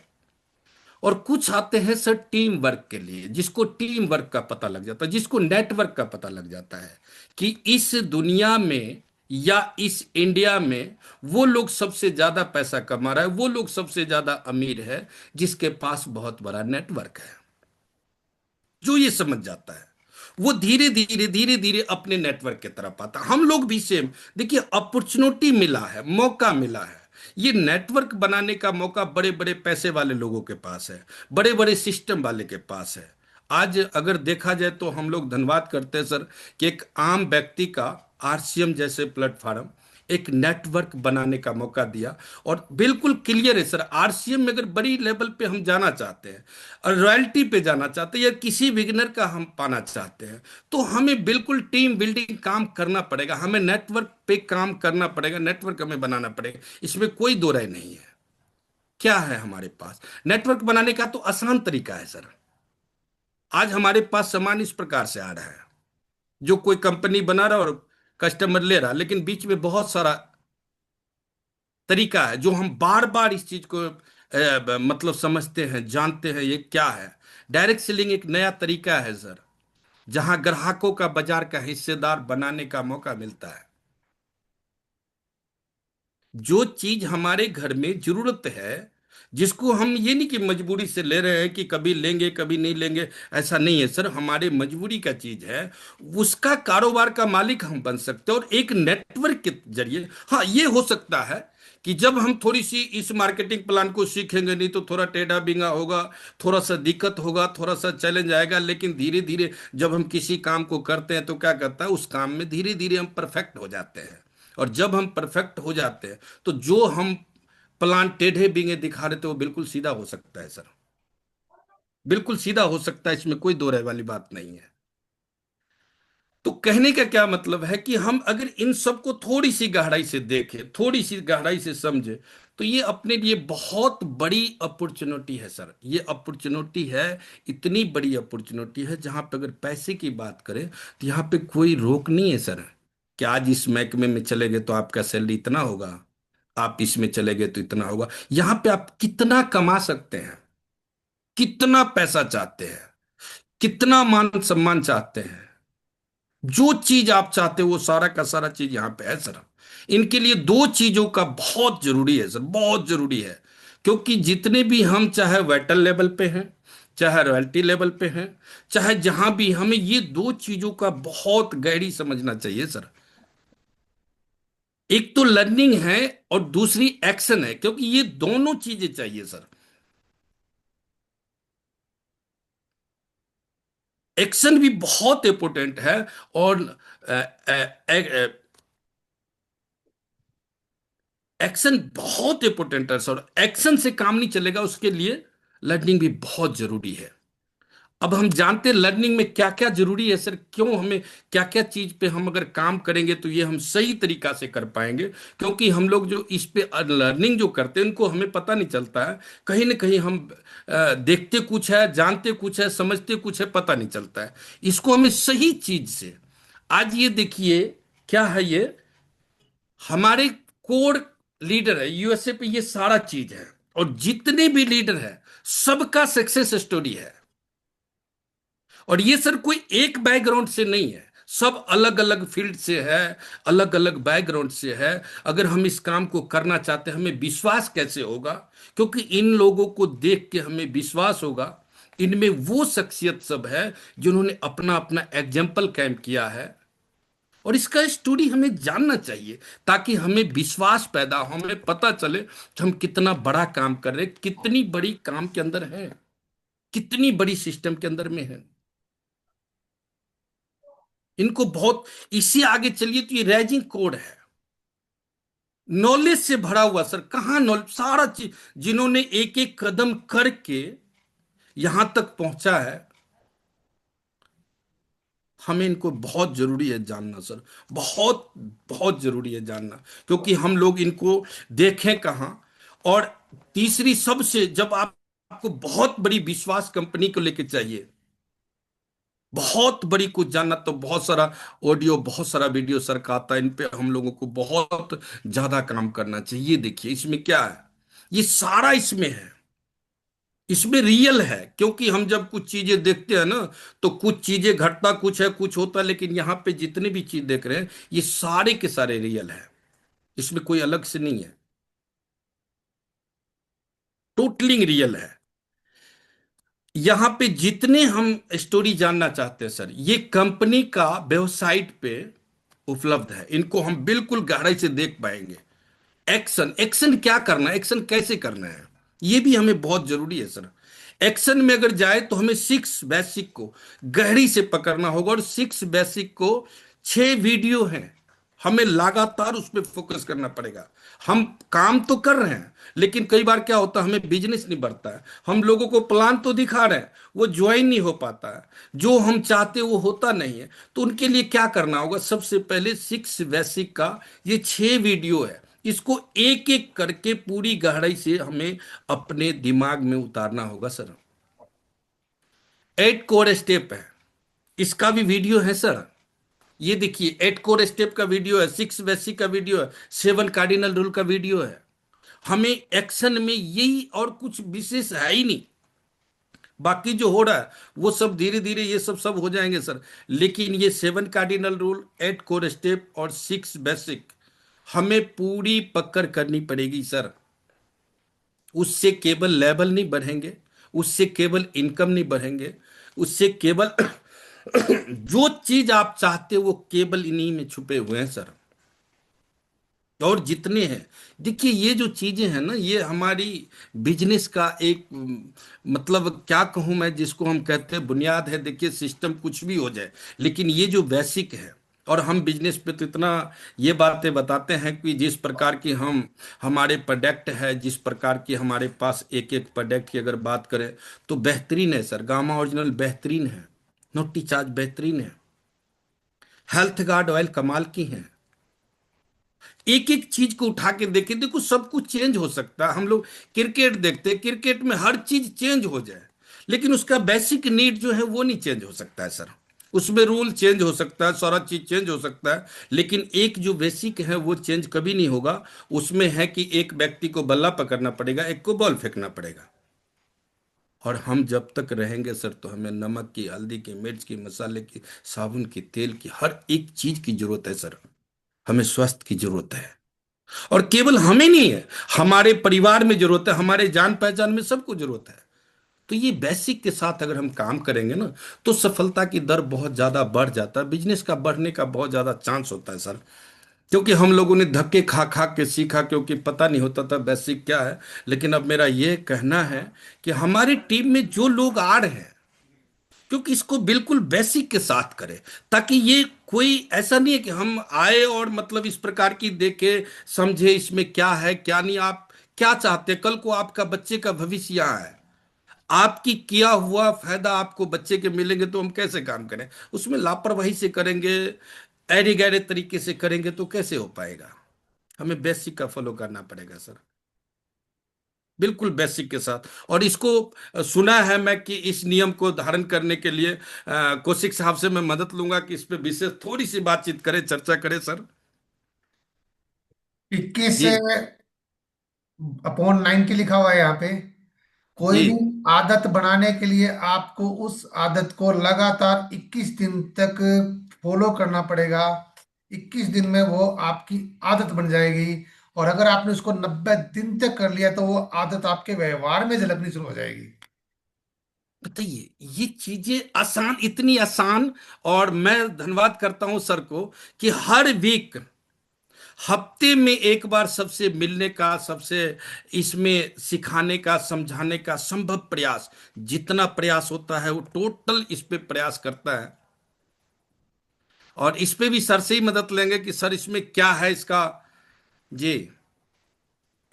और कुछ आते हैं सर टीम वर्क के लिए, जिसको टीम वर्क का पता लग जाता है, जिसको नेटवर्क का पता लग जाता है कि इस दुनिया में या इस इंडिया में वो लोग सबसे ज्यादा पैसा कमा रहा है, वो लोग सबसे ज्यादा अमीर है जिसके पास बहुत बड़ा नेटवर्क है। जो ये समझ जाता है वो धीरे धीरे धीरे धीरे अपने नेटवर्क की तरफ आता है। हम लोग भी सेम, देखिए अपॉर्चुनिटी मिला है, मौका मिला है। ये नेटवर्क बनाने का मौका बड़े बड़े पैसे वाले लोगों के पास है, बड़े बड़े सिस्टम वाले के पास है। आज अगर देखा जाए तो हम लोग धन्यवाद करते हैं सर कि एक आम व्यक्ति का आरसीएम जैसे प्लेटफॉर्म एक नेटवर्क बनाने का मौका दिया। और बिल्कुल क्लियर है सर, आरसीएम में अगर बड़ी लेवल पे हम जाना चाहते हैं और रॉयल्टी पे जाना चाहते हैं या किसी बिगिनर का हम पाना चाहते हैं, तो हमें बिल्कुल टीम बिल्डिंग काम करना पड़ेगा, हमें नेटवर्क पे काम करना पड़ेगा, नेटवर्क हमें बनाना पड़ेगा, इसमें कोई दो राय नहीं है। क्या है हमारे पास नेटवर्क बनाने का, तो आसान तरीका है सर। आज हमारे पास सामान इस प्रकार से आ रहा है, जो कोई कंपनी बना रहा है और कस्टमर ले रहा है, लेकिन बीच में बहुत सारा तरीका है जो हम बार बार इस चीज को मतलब समझते हैं, जानते हैं ये क्या है। डायरेक्ट सेलिंग एक नया तरीका है सर, जहां ग्राहकों का बाजार का हिस्सेदार बनाने का मौका मिलता है। जो चीज हमारे घर में जरूरत है जिसको हम ये नहीं कि मजबूरी से ले रहे हैं कि कभी लेंगे कभी नहीं लेंगे, ऐसा नहीं है सर। हमारे मजबूरी का चीज है, उसका कारोबार का मालिक हम बन सकते हैं। और एक नेटवर्क के जरिए, हाँ ये हो सकता है कि जब हम थोड़ी सी इस मार्केटिंग प्लान को सीखेंगे, नहीं तो थोड़ा टेढ़ा बिंगा होगा, थोड़ा सा दिक्कत होगा, थोड़ा सा चैलेंज आएगा, लेकिन धीरे धीरे जब हम किसी काम को करते हैं तो क्या करता है, उस काम में धीरे धीरे हम परफेक्ट हो जाते हैं। और जब हम परफेक्ट हो जाते हैं तो जो हम प्लान टेढ़े बिंगे दिखा रहे थे वो बिल्कुल सीधा हो सकता है सर, बिल्कुल सीधा हो सकता है, इसमें कोई दो राय वाली बात नहीं है। तो कहने का क्या मतलब है कि हम अगर इन सबको थोड़ी सी गहराई से देखें, थोड़ी सी गहराई से समझे, तो ये अपने लिए बहुत बड़ी अपॉर्चुनिटी है सर। ये अपॉर्चुनिटी है, इतनी बड़ी अपॉर्चुनिटी है, जहां पे अगर पैसे की बात करें तो यहाँ पे कोई रोक नहीं है सर कि आज इस महकमे में चले गए तो आपका सैलरी इतना होगा, आप इसमें चले गए तो इतना होगा। यहाँ पे आप कितना कमा सकते हैं, कितना पैसा चाहते हैं, कितना मान सम्मान चाहते हैं, जो चीज आप चाहते हो वो सारा का सारा चीज यहां पे है सर। इनके लिए दो चीजों का बहुत जरूरी है सर, बहुत जरूरी है। क्योंकि जितने भी हम, चाहे वेटल लेवल पे हैं, चाहे रॉयल्टी लेवल पे हैं, चाहे जहां भी, हमें ये दो चीजों का बहुत गहरी समझना चाहिए सर। एक तो लर्निंग है और दूसरी एक्शन है, क्योंकि ये दोनों चीजें चाहिए सर। एक्शन भी बहुत इंपॉर्टेंट है। और एक्शन बहुत इंपॉर्टेंट है सर। एक्शन से काम नहीं चलेगा, उसके लिए लर्निंग भी बहुत जरूरी है। अब हम जानते हैं लर्निंग में क्या क्या जरूरी है सर, क्यों हमें क्या क्या चीज पे हम अगर काम करेंगे तो ये हम सही तरीका से कर पाएंगे। क्योंकि हम लोग जो इस पे लर्निंग जो करते हैं उनको हमें पता नहीं चलता है, कहीं ना कहीं हम देखते कुछ है, जानते कुछ है, समझते कुछ है, पता नहीं चलता है। इसको हमें सही चीज से, आज ये देखिए क्या है, ये हमारे कोर लीडर है यूएसए पे, ये सारा चीज है। और जितने भी लीडर है सबका सक्सेस स्टोरी है। और ये सर कोई एक बैकग्राउंड से नहीं है, सब अलग अलग फील्ड से है, अलग अलग बैकग्राउंड से है। अगर हम इस काम को करना चाहते हैं, हमें विश्वास कैसे होगा? क्योंकि इन लोगों को देख के हमें विश्वास होगा, इनमें वो शख्सियत सब है जिन्होंने अपना अपना एग्जाम्पल कैंप किया है। और इसका स्टोरी हमें जानना चाहिए, ताकि हमें विश्वास पैदा हो, हमें पता चले कि हम कितना बड़ा काम कर रहे हैं, कितनी बड़ी काम के अंदर है, कितनी बड़ी सिस्टम के अंदर में है। इनको बहुत, इससे आगे चलिए तो ये रैजिंग कोड है, नॉलेज से भरा हुआ सर। कहाँ नॉलेज, सारा चीज जिन्होंने एक एक कदम करके यहां तक पहुंचा है, हमें इनको बहुत जरूरी है जानना सर, बहुत बहुत जरूरी है जानना। क्योंकि हम लोग इनको देखें कहाँ। और तीसरी सबसे, जब आपको बहुत बड़ी विश्वास कंपनी को लेके चाहिए, बहुत बड़ी कुछ जानना, तो बहुत सारा ऑडियो, बहुत सारा वीडियो सर का आता है। इन पे हम लोगों को बहुत ज्यादा काम करना चाहिए। ये देखिए इसमें क्या है, ये सारा इसमें है, इसमें रियल है। क्योंकि हम जब कुछ चीजें देखते हैं ना, तो कुछ चीजें घटता कुछ है, कुछ होता है, लेकिन यहाँ पे जितने भी चीज देख रहे हैं ये सारे के सारे रियल है, इसमें कोई अलग से नहीं है, टोटली रियल है। यहाँ पे जितने हम स्टोरी जानना चाहते हैं सर, ये कंपनी का वेबसाइट पे उपलब्ध है, इनको हम बिल्कुल गहराई से देख पाएंगे। एक्शन, एक्शन क्या करना है, एक्शन कैसे करना है, ये भी हमें बहुत जरूरी है सर। एक्शन में अगर जाए तो हमें सिक्स बेसिक को गहरी से पकड़ना होगा। और सिक्स बेसिक को 6 वीडियो हैं, हमें लगातार उस पर फोकस करना पड़ेगा। हम काम तो कर रहे हैं, लेकिन कई बार क्या होता है, हमें बिजनेस नहीं बढ़ता है। हम लोगों को प्लान तो दिखा रहे हैं, वो ज्वाइन नहीं हो पाता है, जो हम चाहते वो होता नहीं है। तो उनके लिए क्या करना होगा, सबसे पहले सिक्स बेसिक का ये 6 वीडियो है, इसको एक एक करके पूरी गहराई से हमें अपने दिमाग में उतारना होगा सर। 8 कोर स्टेप है, इसका भी वीडियो है सर। ये देखिए 8 कोर स्टेप का वीडियो है, सिक्स बेसिक का वीडियो है, 7 कार्डिनल रूल का वीडियो है। हमें एक्शन में यही और कुछ विशेष है ही नहीं। बाकी जो हो रहा है वो सब धीरे धीरे ये सब सब हो जाएंगे सर। लेकिन ये 7 कार्डिनल रूल, 8 कोर स्टेप और 6 बेसिक हमें पूरी पकड़ करनी पड़ेगी सर। उससे केवल लेवल नहीं बढ़ेंगे, उससे केवल इनकम नहीं बढ़ेंगे, उससे केवल जो चीज आप चाहते हो वो केवल इन्हीं में छुपे हुए हैं सर। और जितने हैं, देखिए ये जो चीजें हैं ना, ये हमारी बिजनेस का एक मतलब क्या कहूं मैं, जिसको हम कहते हैं बुनियाद है। देखिए सिस्टम कुछ भी हो जाए, लेकिन ये जो बेसिक है, और हम बिजनेस पे तो इतना ये बातें बताते हैं कि जिस प्रकार की हम हमारे प्रोडक्ट है, जिस प्रकार की हमारे पास एक एक प्रोडक्ट की अगर बात करें तो बेहतरीन है सर। गामा ओरिजिनल बेहतरीन है, नोटी चार्ज बेहतरीन है, हेल्थ गार्ड ऑयल कमाल की है। एक एक चीज को उठा के देखे, देखो सब कुछ चेंज हो सकता है। हम लोग क्रिकेट देखते हैं, क्रिकेट में हर चीज चेंज हो जाए, लेकिन उसका बेसिक नीड जो है वो नहीं चेंज हो सकता है सर। उसमें रूल चेंज हो सकता है, सारा चीज चेंज हो सकता है, लेकिन एक जो बेसिक है वो चेंज कभी नहीं होगा। उसमें है कि एक व्यक्ति को बल्ला पकड़ना पड़ेगा, एक को बॉल फेंकना पड़ेगा। और हम जब तक रहेंगे सर, तो हमें नमक की, हल्दी की, मिर्च की, मसाले की, साबुन की, तेल की, हर एक चीज की जरूरत है सर। हमें स्वास्थ्य की जरूरत है, और केवल हमें नहीं है, हमारे परिवार में जरूरत है, हमारे जान पहचान में सबको जरूरत है। तो ये बेसिक के साथ अगर हम काम करेंगे ना, तो सफलता की दर बहुत ज्यादा बढ़ जाता है, बिजनेस का बढ़ने का बहुत ज्यादा चांस होता है सर। क्योंकि हम लोगों ने धक्के खा खा के सीखा, क्योंकि पता नहीं होता था बेसिक क्या है। लेकिन अब मेरा ये कहना है कि हमारी टीम में जो लोग आ रहे हैं, क्योंकि इसको बिल्कुल बेसिक के साथ करें, ताकि ये कोई ऐसा नहीं है कि हम आए और मतलब इस प्रकार की देखे समझे इसमें क्या है क्या नहीं। आप क्या चाहते हैं, कल को आपका बच्चे का भविष्य यहाँ है, आपकी किया हुआ फायदा आपको बच्चे के मिलेंगे, तो हम कैसे काम करें? उसमें लापरवाही से करेंगे, ऐरे गैरे तरीके से करेंगे तो कैसे हो पाएगा? हमें बेसिक का फॉलो करना पड़ेगा सर, बिल्कुल बेसिक के साथ। और इसको सुना है मैं कि इस नियम को धारण करने के लिए कौशिक साहब से मैं मदद लूंगा कि इस पे विशेष थोड़ी सी बातचीत करें, चर्चा करें सर।
21
जी।
अपॉन 90 लिखा हुआ है यहाँ पे। कोई
जी।
भी आदत बनाने के लिए आपको उस आदत को लगातार 21 दिन तक फॉलो करना पड़ेगा। 21 दिन में वो आपकी आदत बन जाएगी। और अगर आपने उसको 90 दिन तक कर लिया तो वो आदत आपके व्यवहार में झलकनी शुरू हो जाएगी।
बताइए, ये चीजें आसान, इतनी आसान। और मैं धन्यवाद करता हूं सर को कि हर वीक, हफ्ते में एक बार सबसे मिलने का, सबसे इसमें सिखाने का, समझाने का संभव प्रयास, जितना प्रयास होता है वो टोटल इस पे प्रयास करता है। और इस पे भी सर से ही मदद लेंगे कि सर इसमें क्या है इसका। जी।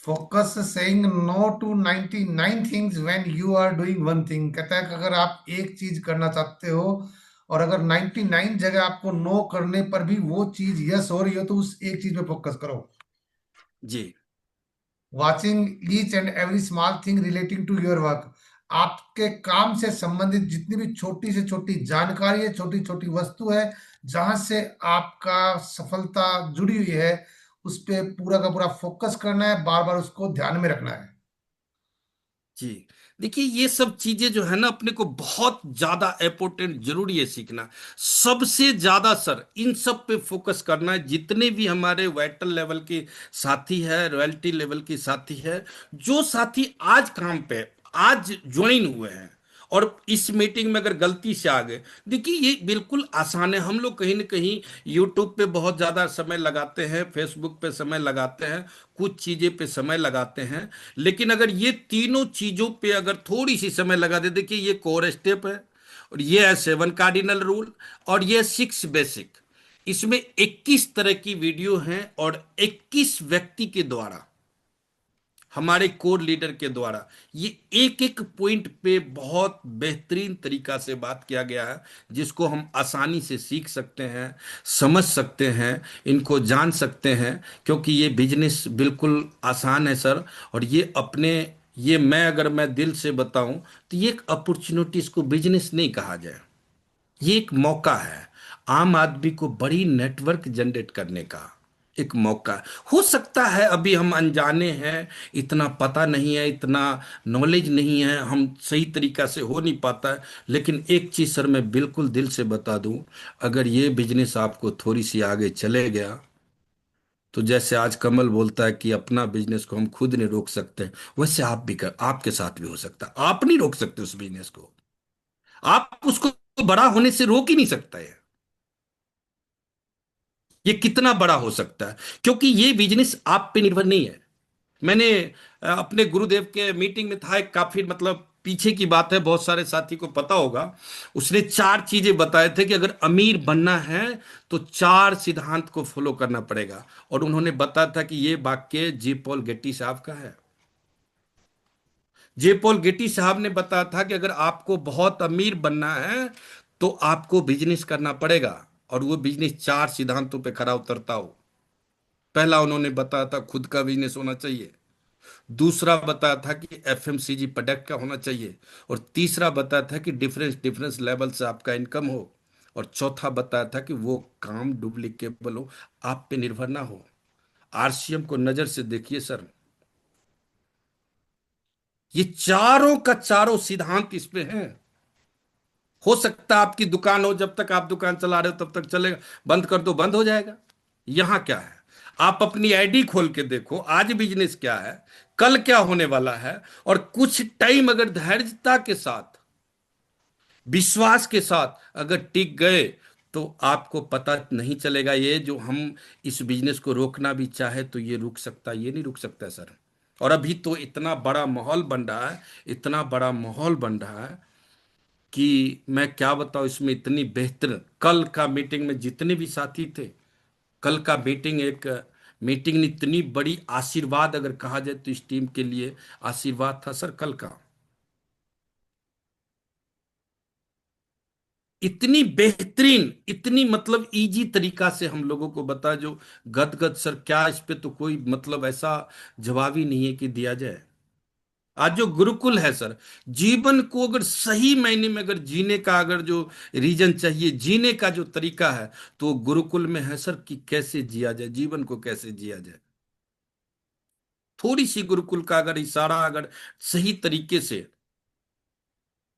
Focus saying no to 99 things when you are doing one thing. कहता है कि अगर आप एक चीज करना चाहते हो और अगर 99 जगह आपको नो करने पर भी वो चीज यस हो रही हो, तो उस एक चीज पे फोकस करो।
जी।
Watching each and every small thing relating to your work. आपके काम से संबंधित जितनी भी छोटी से छोटी जानकारी है, छोटी छोटी वस्तु है, जहां से आपका सफलता जुड़ी हुई है, उस पे पूरा का पूरा फोकस करना है, बार बार उसको ध्यान में रखना है।
जी। देखिए ये सब चीजें जो है ना, अपने को बहुत ज्यादा इंपॉर्टेंट, जरूरी है सीखना। सबसे ज्यादा सर इन सब पे फोकस करना है, जितने भी हमारे वाइटल लेवल के साथी है, रॉयल्टी लेवल के साथी है, जो साथी आज काम पे आज ज्वाइन हुए हैं और इस मीटिंग में अगर गलती से आ गए, देखिए ये बिल्कुल आसान है। हम लोग कहीं ना कहीं यूट्यूब पे बहुत ज्यादा समय लगाते हैं, फेसबुक पे समय लगाते हैं, कुछ चीजें पे समय लगाते हैं, लेकिन अगर ये तीनों चीजों पे अगर थोड़ी सी समय लगा दे, देखिए ये कोर स्टेप है, और ये है 7 कार्डिनल रूल, और ये 6 बेसिक। इसमें 21 तरह की वीडियो हैं, और 21 व्यक्ति के द्वारा, हमारे कोर लीडर के द्वारा, ये एक एक पॉइंट पे बहुत बेहतरीन तरीका से बात किया गया है, जिसको हम आसानी से सीख सकते हैं, समझ सकते हैं, इनको जान सकते हैं। क्योंकि ये बिजनेस बिल्कुल आसान है सर। और ये अपने, ये मैं अगर मैं दिल से बताऊं, तो ये एक अपॉर्चुनिटी, इसको बिजनेस नहीं कहा जाए, ये एक मौका है आम आदमी को बड़ी नेटवर्क जनरेट करने का। एक मौका हो सकता है, अभी हम अनजाने हैं, इतना पता नहीं है, इतना नॉलेज नहीं है, हम सही तरीका से हो नहीं पाता है। लेकिन एक चीज सर मैं बिल्कुल दिल से बता दूं, अगर ये बिजनेस आपको थोड़ी सी आगे चले गया, तो जैसे आज कमल बोलता है कि अपना बिजनेस को हम खुद नहीं रोक सकते, वैसे आप भी कर, आपके साथ भी हो सकता है। आप नहीं रोक सकते उस बिजनेस को, आप उसको बड़ा होने से रोक ही नहीं सकता है। ये कितना बड़ा हो सकता है, क्योंकि ये बिजनेस आप पे निर्भर नहीं है। मैंने अपने गुरुदेव के मीटिंग में था, एक काफी मतलब पीछे की बात है, बहुत सारे साथी को पता होगा। उसने 4 चीजें बताए थे कि अगर अमीर बनना है तो 4 सिद्धांत को फॉलो करना पड़ेगा। और उन्होंने बताया था कि ये वाक्य जे पॉल गेटी साहब का है। जे पॉल गेटी साहब ने बताया था कि अगर आपको बहुत अमीर बनना है तो आपको बिजनेस करना पड़ेगा, और वो बिजनेस 4 सिद्धांतों पे खरा उतरता हो। पहला उन्होंने बताया था खुद का बिजनेस होना चाहिए। दूसरा बताया था कि एफएमसीजी प्रोडक्ट का होना चाहिए। और तीसरा बताया था कि डिफरेंस डिफरेंस लेवल से आपका इनकम हो। और चौथा बताया था कि वो काम डुप्लीकेबल हो, आप पे निर्भर ना हो। आरसीएम को नजर से देखिए सर, ये चारों का चारों सिद्धांत इस पे हैं। हो सकता है आपकी दुकान हो, जब तक आप दुकान चला रहे हो तब तक चलेगा, बंद कर दो बंद हो जाएगा। यहां क्या है, आप अपनी आईडी खोल के देखो, आज बिजनेस क्या है, कल क्या होने वाला है। और कुछ टाइम अगर धैर्यता के साथ, विश्वास के साथ अगर टिक गए, तो आपको पता नहीं चलेगा। ये जो हम इस बिजनेस को रोकना भी चाहे तो ये रुक सकता, ये नहीं रुक सकता सर। और अभी तो इतना बड़ा माहौल बन रहा है, इतना बड़ा माहौल बन रहा है कि मैं क्या बताऊं, इसमें इतनी बेहतर, कल का मीटिंग में जितने भी साथी थे, कल का मीटिंग एक मीटिंग ने इतनी बड़ी आशीर्वाद अगर कहा जाए तो इस टीम के लिए आशीर्वाद था सर कल का। इतनी बेहतरीन, इतनी मतलब इजी तरीका से हम लोगों को बता, जो गदगद सर, क्या इस पे तो कोई मतलब ऐसा जवाब ही नहीं है कि दिया जाए। आज जो गुरुकुल है सर, जीवन को अगर सही मायने में अगर जीने का अगर जो रीजन चाहिए, जीने का जो तरीका है, तो गुरुकुल में है सर, कि कैसे जिया जाए, जीवन को कैसे जिया जाए। थोड़ी सी गुरुकुल का अगर इशारा अगर सही तरीके से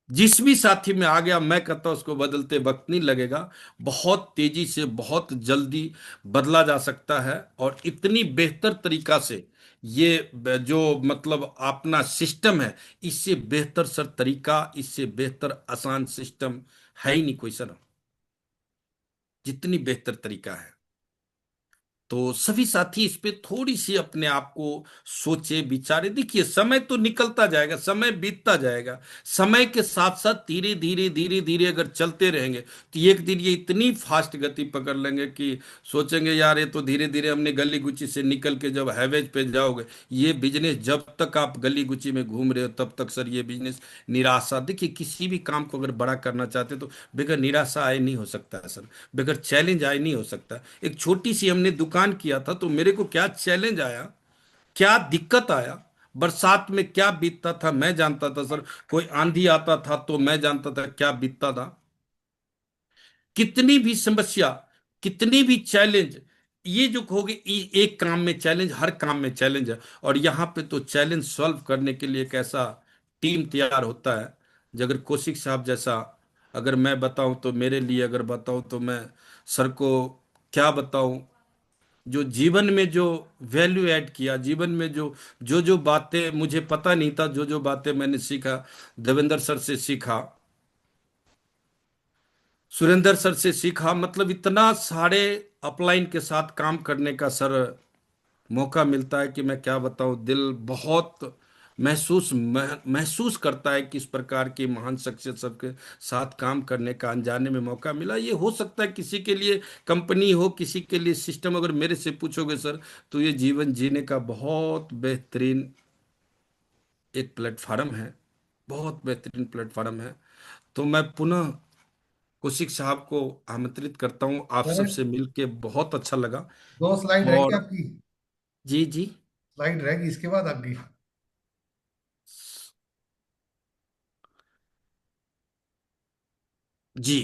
जिस भी साथी में आ गया, मैं कहता हूं उसको बदलते वक्त नहीं लगेगा, बहुत तेजी से बहुत जल्दी बदला जा सकता है। और इतनी बेहतर तरीका से ये जो मतलब अपना सिस्टम है, इससे बेहतर सर तरीका, इससे बेहतर आसान सिस्टम है ही नहीं कोई सर, जितनी बेहतर तरीका है। तो सभी साथी इस पे थोड़ी सी अपने आप को सोचे विचारे। देखिए समय तो निकलता जाएगा, समय बीतता जाएगा, समय के साथ साथ धीरे धीरे धीरे धीरे अगर चलते रहेंगे तो एक दिन ये इतनी फास्ट गति पकड़ लेंगे कि सोचेंगे यार ये तो धीरे धीरे हमने गली गुची से निकल के जब हाईवेज पे जाओगे। ये बिजनेस जब तक आप गली गुची में घूम रहे हो तब तक सर ये बिजनेस निराशा, देखिए किसी भी काम को अगर बड़ा करना चाहते हो तो बगैर निराशा आए नहीं हो सकता है सर, बगैर चैलेंज आए नहीं हो सकता। एक छोटी सी हमने दुकान किया था तो मेरे को क्या चैलेंज आया, क्या दिक्कत आया, बरसात में क्या बीतता था मैं जानता था सर, कोई आंधी आता था तो मैं जानता था क्या बीतता था। कितनी भी समस्या, कितनी भी चैलेंज, ये जो कहोगे एक काम में चैलेंज, हर काम में चैलेंज है। और यहाँ पे तो चैलेंज सॉल्व करने के लिए एक ऐसा टीम तैयार होता है। अगर कौशिक साहब जैसा, अगर मैं बताऊं तो मेरे लिए अगर बताऊं तो मैं सर को क्या बताऊं, जो जीवन में जो वैल्यू ऐड किया, जीवन में जो जो जो बातें मुझे पता नहीं था, जो जो बातें मैंने सीखा, देवेंद्र सर से सीखा, सुरेंद्र सर से सीखा, मतलब इतना सारे अपलाइन के साथ काम करने का सर मौका मिलता है कि मैं क्या बताऊं, दिल बहुत महसूस करता है कि इस प्रकार की महान शख्सियत सबके साथ काम करने का अनजाने में मौका मिला। ये हो सकता है किसी के लिए कंपनी हो, किसी के लिए सिस्टम, अगर मेरे से पूछोगे सर तो ये जीवन जीने का बहुत बेहतरीन एक प्लेटफार्म है, बहुत बेहतरीन प्लेटफार्म है। तो मैं पुनः कौशिक साहब को आमंत्रित करता हूं, आप
सर
सबसे मिलके बहुत अच्छा लगा।
2 स्लाइड रहेगी
और
आपकी,
जी जी
स्लाइड रहेगी इसके बाद आपकी।
जी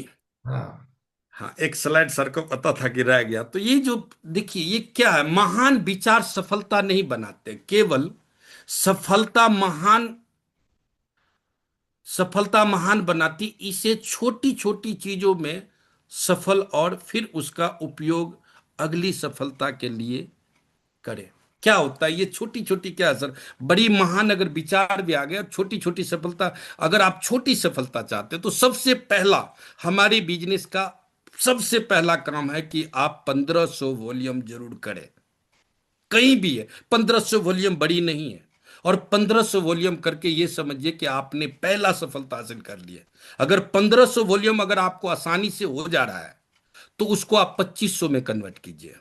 हाँ
हाँ, एक स्लाइड सर को पता था कि रह गया। तो ये जो देखिए ये क्या है, महान विचार सफलता नहीं बनाते, केवल सफलता महान, सफलता महान बनाती इसे छोटी छोटी चीजों में सफल, और फिर उसका उपयोग अगली सफलता के लिए करे। क्या होता है ये छोटी छोटी, क्या असर, बड़ी महान अगर विचार भी आ गया, छोटी छोटी सफलता, अगर आप छोटी सफलता चाहते हो तो सबसे पहला हमारी बिजनेस का सबसे पहला काम है कि आप 1500 वॉल्यूम जरूर करें। कहीं भी है, 1500 वॉल्यूम बड़ी नहीं है। और 1500 वॉल्यूम करके ये समझिए कि आपने पहला सफलता हासिल कर लिया। अगर 1500 वॉल्यूम अगर आपको आसानी से हो जा रहा है तो उसको आप 2500 में कन्वर्ट कीजिए।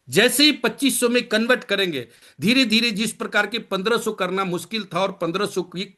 जैसे ही 2500 में कन्वर्ट करेंगे, धीरे धीरे जिस प्रकार के 1500 करना मुश्किल था और 1500 की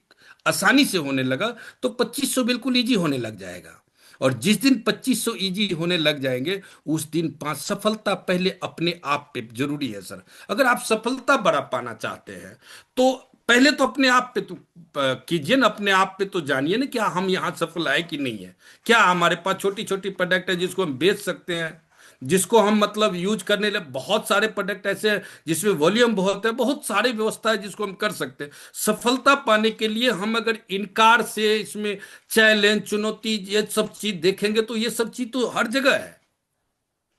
आसानी से होने लगा, तो 2500 बिल्कुल इजी होने लग जाएगा। और जिस दिन 2500 इजी होने लग जाएंगे, उस दिन 5 सफलता पहले अपने आप पे जरूरी है सर। अगर आप सफलता बड़ा पाना चाहते हैं तो पहले तो अपने आप पे तो कीजिए ना, अपने आप पे तो जानिए ना, क्या हम यहां सफल है कि नहीं है। क्या हमारे पास छोटी छोटी प्रोडक्ट है जिसको हम बेच सकते हैं, जिसको हम मतलब यूज करने लगे। बहुत सारे प्रोडक्ट ऐसे हैं जिसमें वॉल्यूम बहुत है, बहुत सारी व्यवस्था है जिसको हम कर सकते हैं। सफलता पाने के लिए हम अगर इनकार से इसमें चैलेंज, चुनौती, ये सब चीज देखेंगे तो ये सब चीज तो हर जगह है।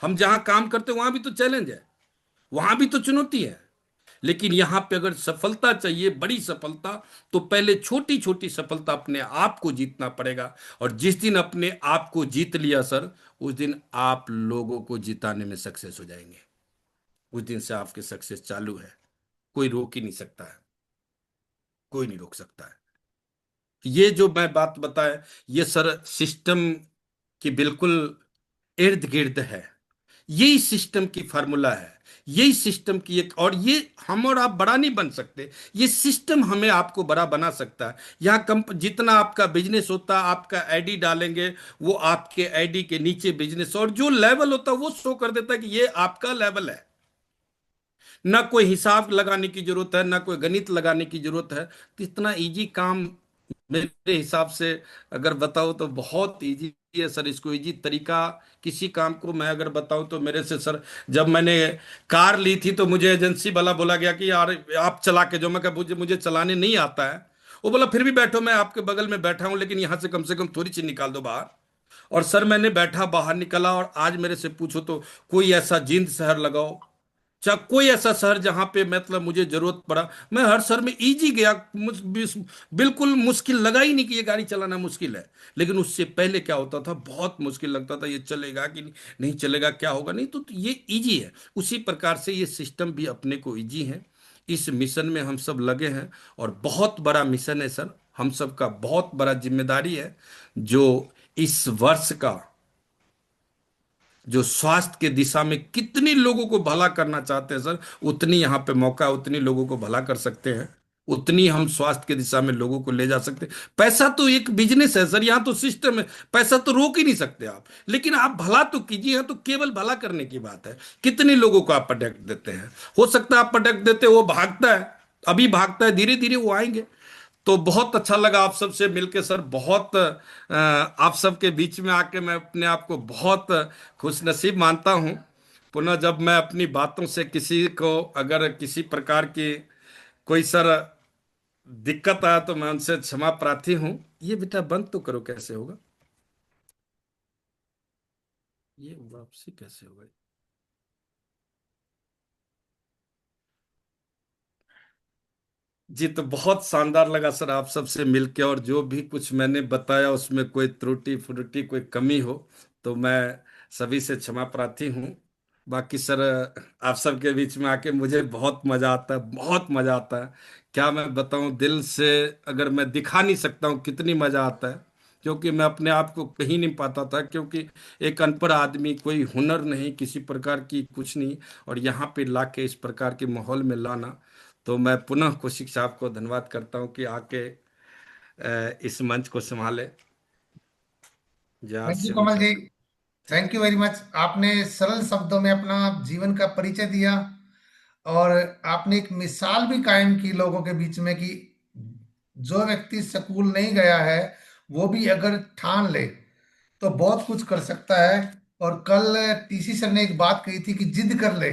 हम जहां काम करते हैं वहां भी तो चैलेंज है, वहां भी तो चुनौती है। लेकिन यहां पे अगर सफलता चाहिए, बड़ी सफलता, तो पहले छोटी छोटी सफलता अपने आप को जीतना पड़ेगा। और जिस दिन अपने आप को जीत लिया सर, उस दिन आप लोगों को जिताने में सक्सेस हो जाएंगे। उस दिन से आपके सक्सेस चालू है, कोई रोक ही नहीं सकता है, कोई नहीं रोक सकता है। ये जो मैं बात बताया, ये सर सिस्टम की बिल्कुल इर्द गिर्द है। यही सिस्टम की फार्मूला है, यही सिस्टम की एक, और ये हम और आप बड़ा नहीं बन सकते, ये सिस्टम हमें आपको बड़ा बना सकता है। यहाँ जितना आपका बिजनेस होता है, आपका आईडी डालेंगे, वो आपके आईडी के नीचे बिजनेस और जो लेवल होता है वो शो कर देता है कि ये आपका लेवल है। ना कोई हिसाब लगाने की जरूरत है, ना कोई गणित लगाने की जरूरत है। तो इतना इजी काम मेरे हिसाब से अगर बताओ तो बहुत इजी है सर। इसको इजी तरीका, किसी काम को मैं अगर बताऊं तो मेरे से सर, जब मैंने कार ली थी तो मुझे एजेंसी वाला बोला गया कि यार आप चला के जो, मैं कहा मुझे मुझे चलाने नहीं आता है। वो बोला फिर भी बैठो, मैं आपके बगल में बैठा हूं, लेकिन यहां से कम थोड़ी सी निकाल दो बाहर। और सर मैंने बैठा, बाहर निकला, और आज मेरे से पूछो तो कोई ऐसा जिंद शहर लगाओ, चाहे कोई ऐसा शहर जहां पे मतलब मुझे जरूरत पड़ा, मैं हर शहर में इजी गया। बिल्कुल मुश्किल लगा ही नहीं कि ये गाड़ी चलाना मुश्किल है। लेकिन उससे पहले क्या होता था, बहुत मुश्किल लगता था, ये चलेगा कि नहीं, नहीं चलेगा, क्या होगा, नहीं। तो ये इजी है। उसी प्रकार से ये सिस्टम भी अपने को इजी है। इस मिशन में हम सब लगे हैं, और बहुत बड़ा मिशन है सर। हम सब का बहुत बड़ा जिम्मेदारी है, जो इस वर्ष का जो स्वास्थ्य के दिशा में कितनी लोगों को भला करना चाहते हैं सर, उतनी यहाँ पे मौका, उतनी लोगों को भला कर सकते हैं, उतनी हम स्वास्थ्य के दिशा में लोगों को ले जा सकते हैं। पैसा तो एक बिजनेस है सर, यहाँ तो सिस्टम है, पैसा तो रोक ही नहीं सकते आप। लेकिन आप भला तो कीजिए, यहाँ तो केवल भला करने की बात है। कितने लोगों को आप प्रोडक्ट देते हैं, हो सकता है आप प्रोडक्ट देते हो वो भागता है, अभी भागता है, धीरे धीरे वो आएंगे। तो बहुत अच्छा लगा आप सबसे मिलके सर। बहुत आप सबके बीच में आके मैं अपने आप को बहुत खुश नसीब मानता हूँ। पुनः जब मैं अपनी बातों से किसी को अगर किसी प्रकार की कोई सर दिक्कत आया तो मैं उनसे क्षमा प्रार्थी हूँ। ये बेटा बंद तो करो, कैसे होगा ये, वापसी कैसे होगा। जी, तो बहुत शानदार लगा सर आप सबसे मिलके, और जो भी कुछ मैंने बताया उसमें कोई त्रुटि फुरुटि कोई कमी हो तो मैं सभी से क्षमा प्रार्थी हूँ। बाकी सर आप सबके बीच में आके मुझे बहुत मजा आता है, बहुत मजा आता है। क्या मैं बताऊं, दिल से अगर मैं दिखा नहीं सकता हूँ कितनी मजा आता है। क्योंकि मैं अपने आप को कहीं नहीं पाता था, क्योंकि एक अनपढ़ आदमी, कोई हुनर नहीं, किसी प्रकार की कुछ नहीं, और यहाँ पे लाके इस प्रकार के माहौल में लाना। तो मैं पुनः कौशिक साहब को धन्यवाद करता हूँ कि आके इस मंच को संभाले। जी, आज
थैंक यू
से हम
कमल जी,
सब।
Thank you very much. आपने सरल शब्दों में अपना जीवन का परिचय दिया, और आपने एक मिसाल भी कायम की लोगों के बीच में कि जो व्यक्ति स्कूल नहीं गया है वो भी अगर ठान ले तो बहुत कुछ कर सकता है। और कल टीसी सर ने एक बात कही थी कि जिद कर ले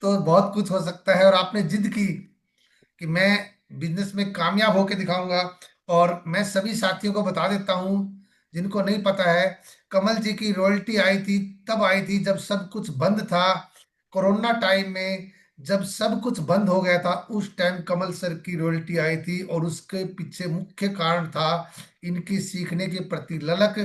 तो बहुत कुछ हो सकता है, और आपने जिद की कि मैं बिजनेस में कामयाब होकर दिखाऊंगा। और मैं सभी साथियों को बता देता हूं जिनको नहीं पता है, कमल जी की रॉयल्टी आई थी तब आई थी जब सब कुछ बंद था, कोरोना टाइम में जब सब कुछ बंद हो गया था, उस टाइम कमल सर की रॉयल्टी आई थी, और उसके पीछे मुख्य कारण था इनकी सीखने के प्रति ललक।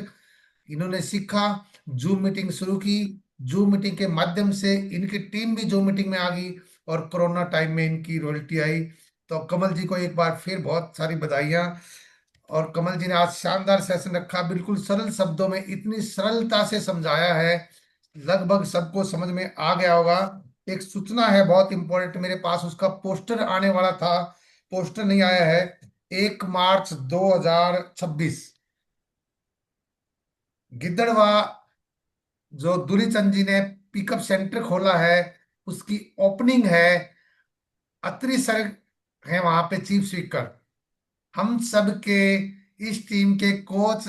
इन्होंने सीखा, जूम मीटिंग शुरू की, जूम मीटिंग के माध्यम से इनकी टीम भी जूम मीटिंग में आ गई, और कोरोना टाइम में इनकी रॉयल्टी आई। तो कमल जी को एक बार फिर बहुत सारी बधाइयां। और कमल जी ने आज शानदार सेशन रखा, बिल्कुल सरल शब्दों में इतनी सरलता से समझाया है, लगभग सबको समझ में आ गया होगा। एक सूचना है बहुत इंपॉर्टेंट, मेरे पास उसका पोस्टर आने वाला था, पोस्टर नहीं आया है। 1 मार्च 2026 गिद्धड़वा जो दूलीचंद जी ने पिकअप सेंटर खोला है, उसकी ओपनिंग है। अत्रि सर है वहां पे चीफ स्पीकर। हम सब के इस टीम के कोच,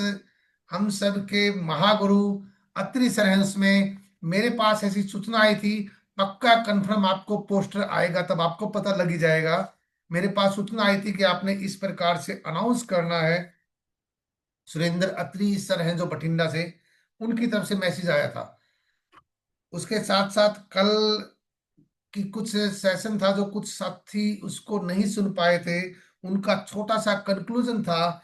हम सब के महागुरु अत्रि सर हैं उसमें। मेरे पास ऐसी सूचना आई थी, पक्का कंफर्म आपको पोस्टर आएगा तब आपको पता लग ही जाएगा। मेरे पास सूचना आई थी कि आपने इस प्रकार से अनाउंस करना है। सुरेंद्र अत्रि सर हैं जो बठिंडा से, उनकी तरफ से मैसेज आया था। उसके साथ साथ कल की कुछ सेशन था, जो कुछ साथी उसको नहीं सुन पाए थे, उनका छोटा सा कंक्लूजन था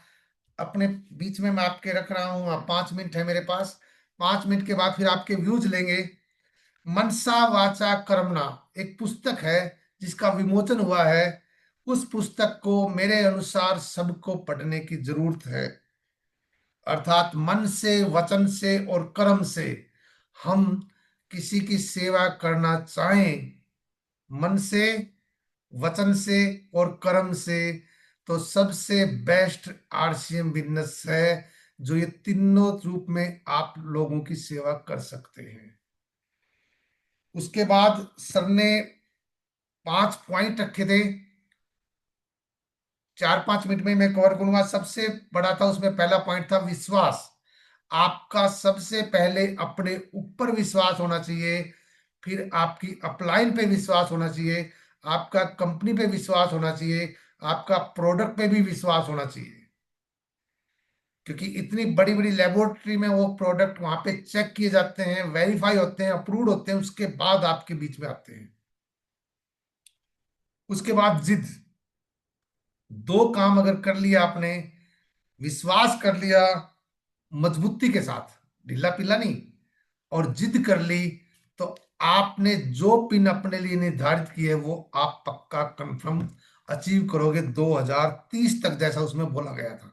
अपने बीच में, मैं आपके रख रहा हूँ। 5 मिनट है मेरे पास, 5 मिनट के बाद फिर आपके व्यूज लेंगे। मनसा वाचा कर्मणा एक पुस्तक है जिसका विमोचन हुआ है। उस पुस्तक को मेरे अनुसार सबको पढ़ने की जरूरत है। अर्थात मन से, वचन से और कर्म से हम किसी की सेवा करना चाहें, मन से, वचन से और कर्म से, तो सबसे बेस्ट आरसीएम बिजनेस है, जो ये तीनों रूप में आप लोगों की सेवा कर सकते हैं। उसके बाद सर ने 5 पॉइंट रखे थे, 4-5 मिनट में मैं कवर करूंगा। सबसे बड़ा था उसमें, पहला पॉइंट था विश्वास। आपका सबसे पहले अपने ऊपर विश्वास होना चाहिए, फिर आपकी अपलाइन पे विश्वास होना चाहिए, आपका कंपनी पे विश्वास होना चाहिए, आपका प्रोडक्ट पे भी विश्वास होना चाहिए। क्योंकि इतनी बड़ी बड़ी लेबोरेटरी में वो प्रोडक्ट वहां पे चेक किए जाते हैं, वेरीफाई होते हैं, अप्रूव होते हैं, उसके बाद आपके बीच में आते हैं। उसके बाद जिद। दो काम अगर कर लिया आपने, विश्वास कर लिया मजबूती के साथ, ढीला पीला नहीं, और जिद कर ली, तो आपने जो पिन अपने लिए निर्धारित की है वो आप पक्का कंफर्म अचीव करोगे 2030 तक, जैसा उसमें बोला गया था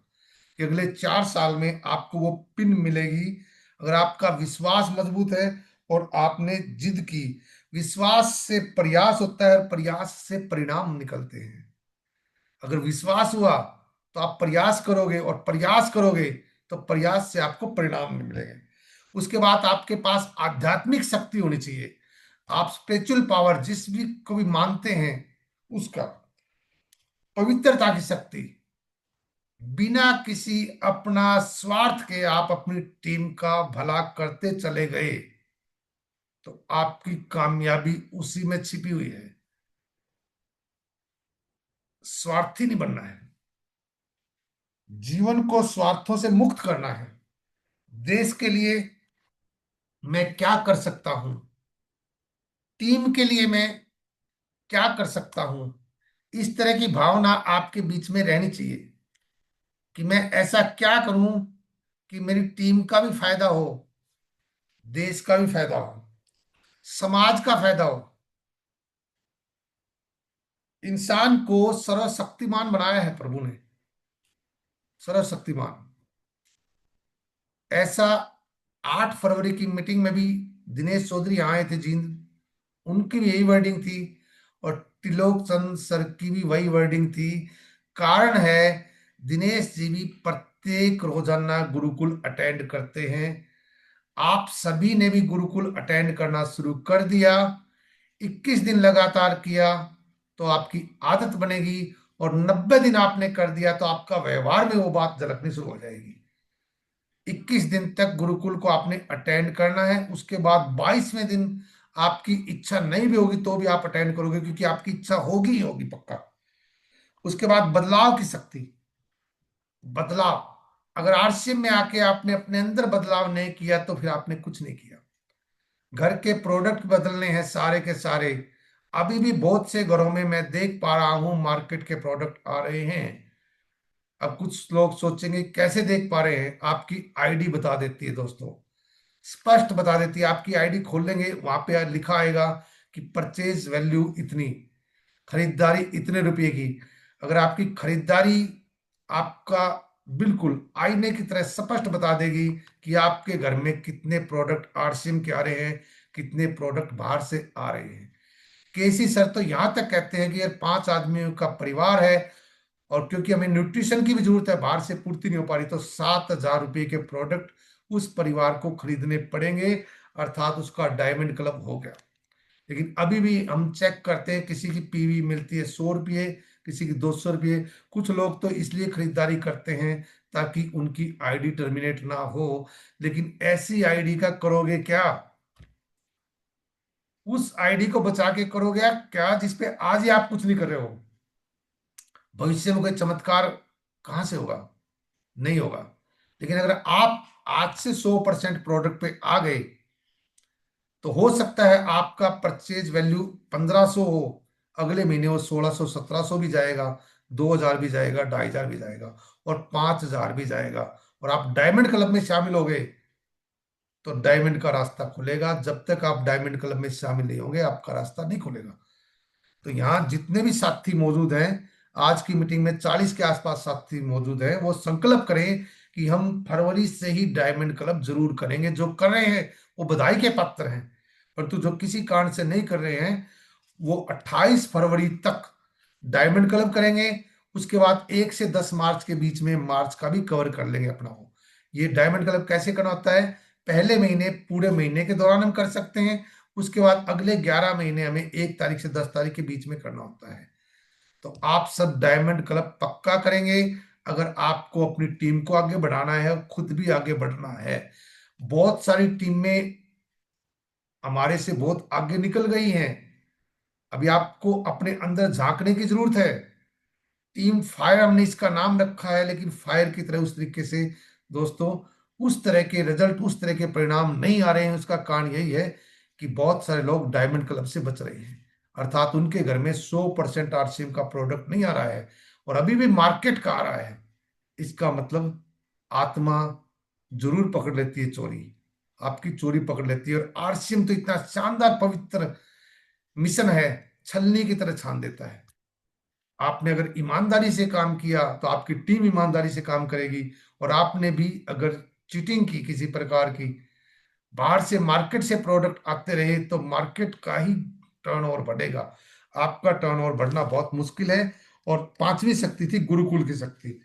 कि अगले 4 साल में आपको वो पिन मिलेगी। अगर आपका विश्वास मजबूत है और आपने जिद की। विश्वास से प्रयास होता है और प्रयास से परिणाम निकलते हैं। अगर विश्वास हुआ तो आप प्रयास करोगे, और प्रयास करोगे तो प्रयास से आपको परिणाम मिलेंगे। उसके बाद आपके पास आध्यात्मिक शक्ति होनी चाहिए। आप स्पिरिचुअल पावर जिस भी को भी मानते हैं, उसका पवित्रता की शक्ति, बिना किसी अपना स्वार्थ के आप अपनी टीम का भला करते चले गए, तो आपकी कामयाबी उसी में छिपी हुई है। स्वार्थी नहीं बनना है, जीवन को स्वार्थों से मुक्त करना है। देश के लिए मैं क्या कर सकता हूं, टीम के लिए मैं क्या कर सकता हूं, इस तरह की भावना आपके बीच में रहनी चाहिए कि मैं ऐसा क्या करूं कि मेरी टीम का भी फायदा हो, देश का भी फायदा हो, समाज का फायदा हो। इंसान को सर्वशक्तिमान बनाया है प्रभु ने, सर्वशक्तिमान। ऐसा 8 फरवरी की मीटिंग में भी दिनेश चौधरी यहाँ आए थे जींद, उनकी भी यही वर्डिंग थी, और त्रिलोक चंद सर की भी वही वर्डिंग थी। कारण है, दिनेश जी भी प्रत्येक रोजाना गुरुकुल अटेंड करते हैं। आप सभी ने भी गुरुकुल अटेंड करना शुरू कर दिया, 21 दिन लगातार किया तो आपकी आदत बनेगी, और 90 दिन आपने कर दिया तो आपका व्यवहार में वो बात झलकनी शुरू हो जाएगी। 21 दिन तक गुरुकुल को आपने अटेंड करना है। उसके बाद 22वें दिन आपकी इच्छा नहीं भी होगी तो भी आप अटेंड करोगे, क्योंकि आपकी इच्छा होगी ही होगी पक्का। उसके बाद बदलाव की शक्ति, बदलाव। अगर आरसीएम में आके आपने अपने अंदर बदलाव नहीं किया तो फिर आपने कुछ नहीं किया। घर के प्रोडक्ट बदलने हैं सारे के सारे। अभी भी बहुत से घरों में मैं देख पा रहा हूं मार्केट के प्रोडक्ट आ रहे हैं। अब कुछ लोग सोचेंगे कैसे देख पा रहे हैं, आपकी आईडी बता देती है दोस्तों, स्पष्ट बता देती है। आपकी आईडी खोल लेंगे, वहां पे लिखा आएगा कि परचेज वैल्यू इतनी, खरीदारी इतने रुपए की। अगर आपकी खरीदारी आपका बिल्कुल आईने की तरह स्पष्ट बता देगी कि आपके घर में कितने प्रोडक्ट आरसीएम के आ रहे हैं, कितने प्रोडक्ट बाहर से आ रहे हैं। केसी सर तो यहां तक कहते हैं कि यार 5 आदमियों का परिवार है, और क्योंकि हमें न्यूट्रिशन की भी जरूरत है, बाहर से पूर्ति नहीं हो पा रही, तो 7,000 रुपए के प्रोडक्ट उस परिवार को खरीदने पड़ेंगे, अर्थात उसका डायमंड क्लब हो गया। लेकिन अभी भी हम चेक करते हैं, किसी की पीवी मिलती है 100 रुपये, किसी की 200 रुपये। कुछ लोग तो इसलिए खरीदारी करते हैं ताकि उनकी आईडी टर्मिनेट ना हो। लेकिन ऐसी आईडी का करोगे क्या? उस आईडी को बचा के करोगे क्या जिसपे आज ही आप कुछ नहीं कर रहे हो? भविष्य में कोई चमत्कार कहां से होगा? नहीं होगा। लेकिन अगर आप आज से 100% प्रोडक्ट पे आ गए, तो हो सकता है आपका परचेज वैल्यू 1,500 हो, अगले महीने वो 1,600 1,700 भी जाएगा, 2,000 भी जाएगा, 2,500 भी जाएगा, और 5,000 भी जाएगा। और आप डायमंड क्लब में शामिल हो गए तो डायमंड का रास्ता खुलेगा। जब तक आप डायमंड क्लब में शामिल नहीं होंगे, आपका रास्ता नहीं खुलेगा। तो यहाँ जितने भी साथी मौजूद हैं, आज की मीटिंग में 40 के आसपास साथी मौजूद हैं, वो संकल्प करें कि हम फरवरी से ही डायमंड क्लब जरूर करेंगे। जो कर रहे हैं वो बधाई के पात्र हैं, परंतु जो किसी कारण से नहीं कर रहे हैं, वो 28 फरवरी तक डायमंड क्लब करेंगे। उसके बाद 1 से 10 मार्च के बीच में मार्च का भी कवर कर लेंगे अपना हो। ये डायमंड क्लब कैसे करना होता है? पहले महीने, पूरे महीने के दौरान हम कर सकते हैं। उसके बाद अगले 11 महीने हमें 1 तारीख से 10 तारीख के बीच में करना होता है। तो आप सब डायमंड क्लब पक्का करेंगे अगर आपको अपनी टीम को आगे बढ़ाना है और खुद भी आगे बढ़ना है। बहुत सारी टीमें हमारे से बहुत आगे निकल गई हैं। अभी आपको अपने अंदर झांकने की जरूरत है। टीम फायर हमने इसका नाम रखा है, लेकिन फायर की तरह उस तरीके से दोस्तों उस तरह के रिजल्ट, उस तरह के परिणाम नहीं आ रहे हैं। उसका कारण यही है कि बहुत सारे लोग डायमंड क्लब से बच रहे हैं, अर्थात उनके घर में 100% आरसीएम का प्रोडक्ट नहीं आ रहा है और अभी भी मार्केट का आ रहा है। इसका मतलब आत्मा जरूर पकड़ लेती है चोरी, आपकी चोरी पकड़ लेती है। और आरसीएम तो इतना शानदार पवित्र मिशन है, छलनी की तरह छान देता है। आपने अगर ईमानदारी से काम किया तो आपकी टीम ईमानदारी से काम करेगी, और आपने भी अगर चीटिंग की किसी प्रकार की, बाहर से मार्केट से प्रोडक्ट आते रहे, तो मार्केट का ही टर्नओवर बढ़ेगा, आपका टर्नओवर बढ़ना बहुत मुश्किल है। और पांचवी शक्ति थी गुरुकुल की शक्ति।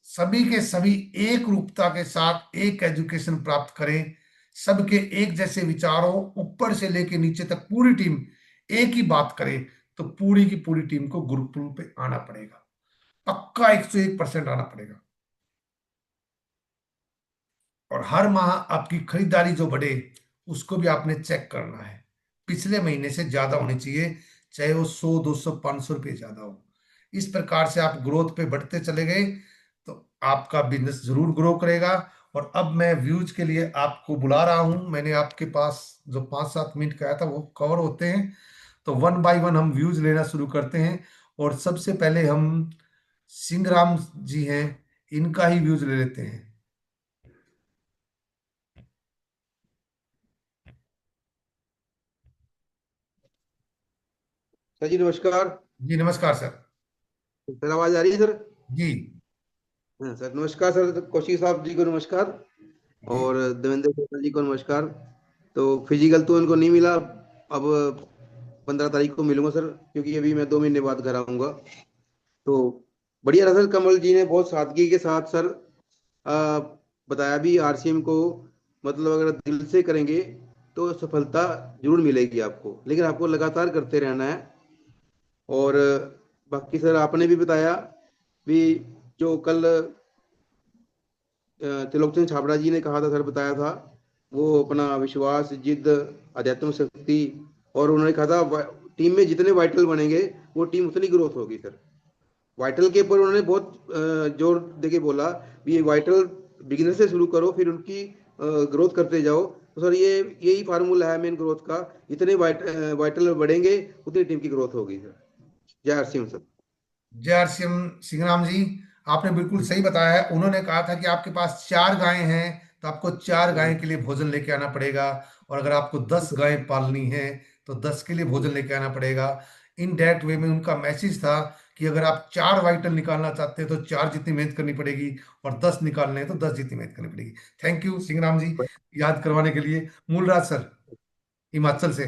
सभी के सभी एक रूपता के साथ एक एजुकेशन प्राप्त करें, सबके एक जैसे विचारों, ऊपर से लेके नीचे तक पूरी टीम एक ही बात करे, तो पूरी की पूरी टीम को गुरुकुल पे आना पड़ेगा, पक्का 101% आना पड़ेगा। और हर माह आपकी खरीदारी जो बढ़े उसको भी आपने चेक करना है, पिछले महीने से ज्यादा होनी चाहिए, चाहे वो 100 200 500 रुपये ज्यादा हो। इस प्रकार से आप ग्रोथ पे बढ़ते चले गए तो आपका बिजनेस जरूर ग्रो करेगा। और अब मैं व्यूज के लिए आपको बुला रहा हूं। मैंने आपके पास जो 5-7 मिनट कहा था वो कवर होते हैं, तो वन बाय वन हम व्यूज लेना शुरू करते हैं। और सबसे पहले हम सिंहराम जी हैं, इनका ही व्यूज ले लेते हैं।
सर जी नमस्कार।
जी नमस्कार सर।
सर आवाज आ रही है सर?
जी
हाँ सर नमस्कार सर, कौशिक साहब जी को नमस्कार
जी
और देवेंद्र सर जी को नमस्कार। तो फिजिकल तो इनको नहीं मिला, अब 15 तारीख को मिलूंगा सर, क्योंकि अभी मैं 2 महीने बाद घर आऊंगा। तो बढ़िया रहा सर, कमल जी ने बहुत सादगी के साथ सर आ, बताया भी आरसीएम को, मतलब अगर दिल से करेंगे तो सफलता जरूर मिलेगी आपको, लेकिन आपको लगातार करते रहना है। और बाकी सर आपने भी बताया भी, जो कल त्रिलोकचंद छाबड़ा जी ने कहा था सर, बताया था वो अपना विश्वास, जिद, आध्यात्मिक शक्ति, और उन्होंने कहा था टीम में जितने वाइटल बनेंगे वो टीम उतनी ग्रोथ होगी सर। वाइटल के ऊपर उन्होंने बहुत जोर देके बोला भी ये वाइटल बिगिनर से शुरू करो, फिर उनकी ग्रोथ करते जाओ, तो सर ये यही फार्मूला है मेन ग्रोथ का। जितने वाइटल बढ़ेंगे उतनी टीम की ग्रोथ होगी सर। जय हर सिंह सर।
जय हरसिम सिंह राम जी, आपने बिल्कुल सही बताया है। उन्होंने कहा था कि आपके पास 4 गायें हैं तो आपको 4 गायें के लिए भोजन लेके आना पड़ेगा, और अगर आपको 10 गायें पालनी है तो 10 के लिए भोजन लेके आना पड़ेगा। इन डायरेक्ट वे में उनका मैसेज था कि अगर आप 4 वाइटल निकालना चाहते हैं तो 4 जितनी मेहनत करनी पड़ेगी, और 10 निकालने हैं तो 10 जितनी मेहनत करनी पड़ेगी। थैंक यू सिंह राम जी, याद करवाने के लिए। मूलराज सर, हिमाचल से।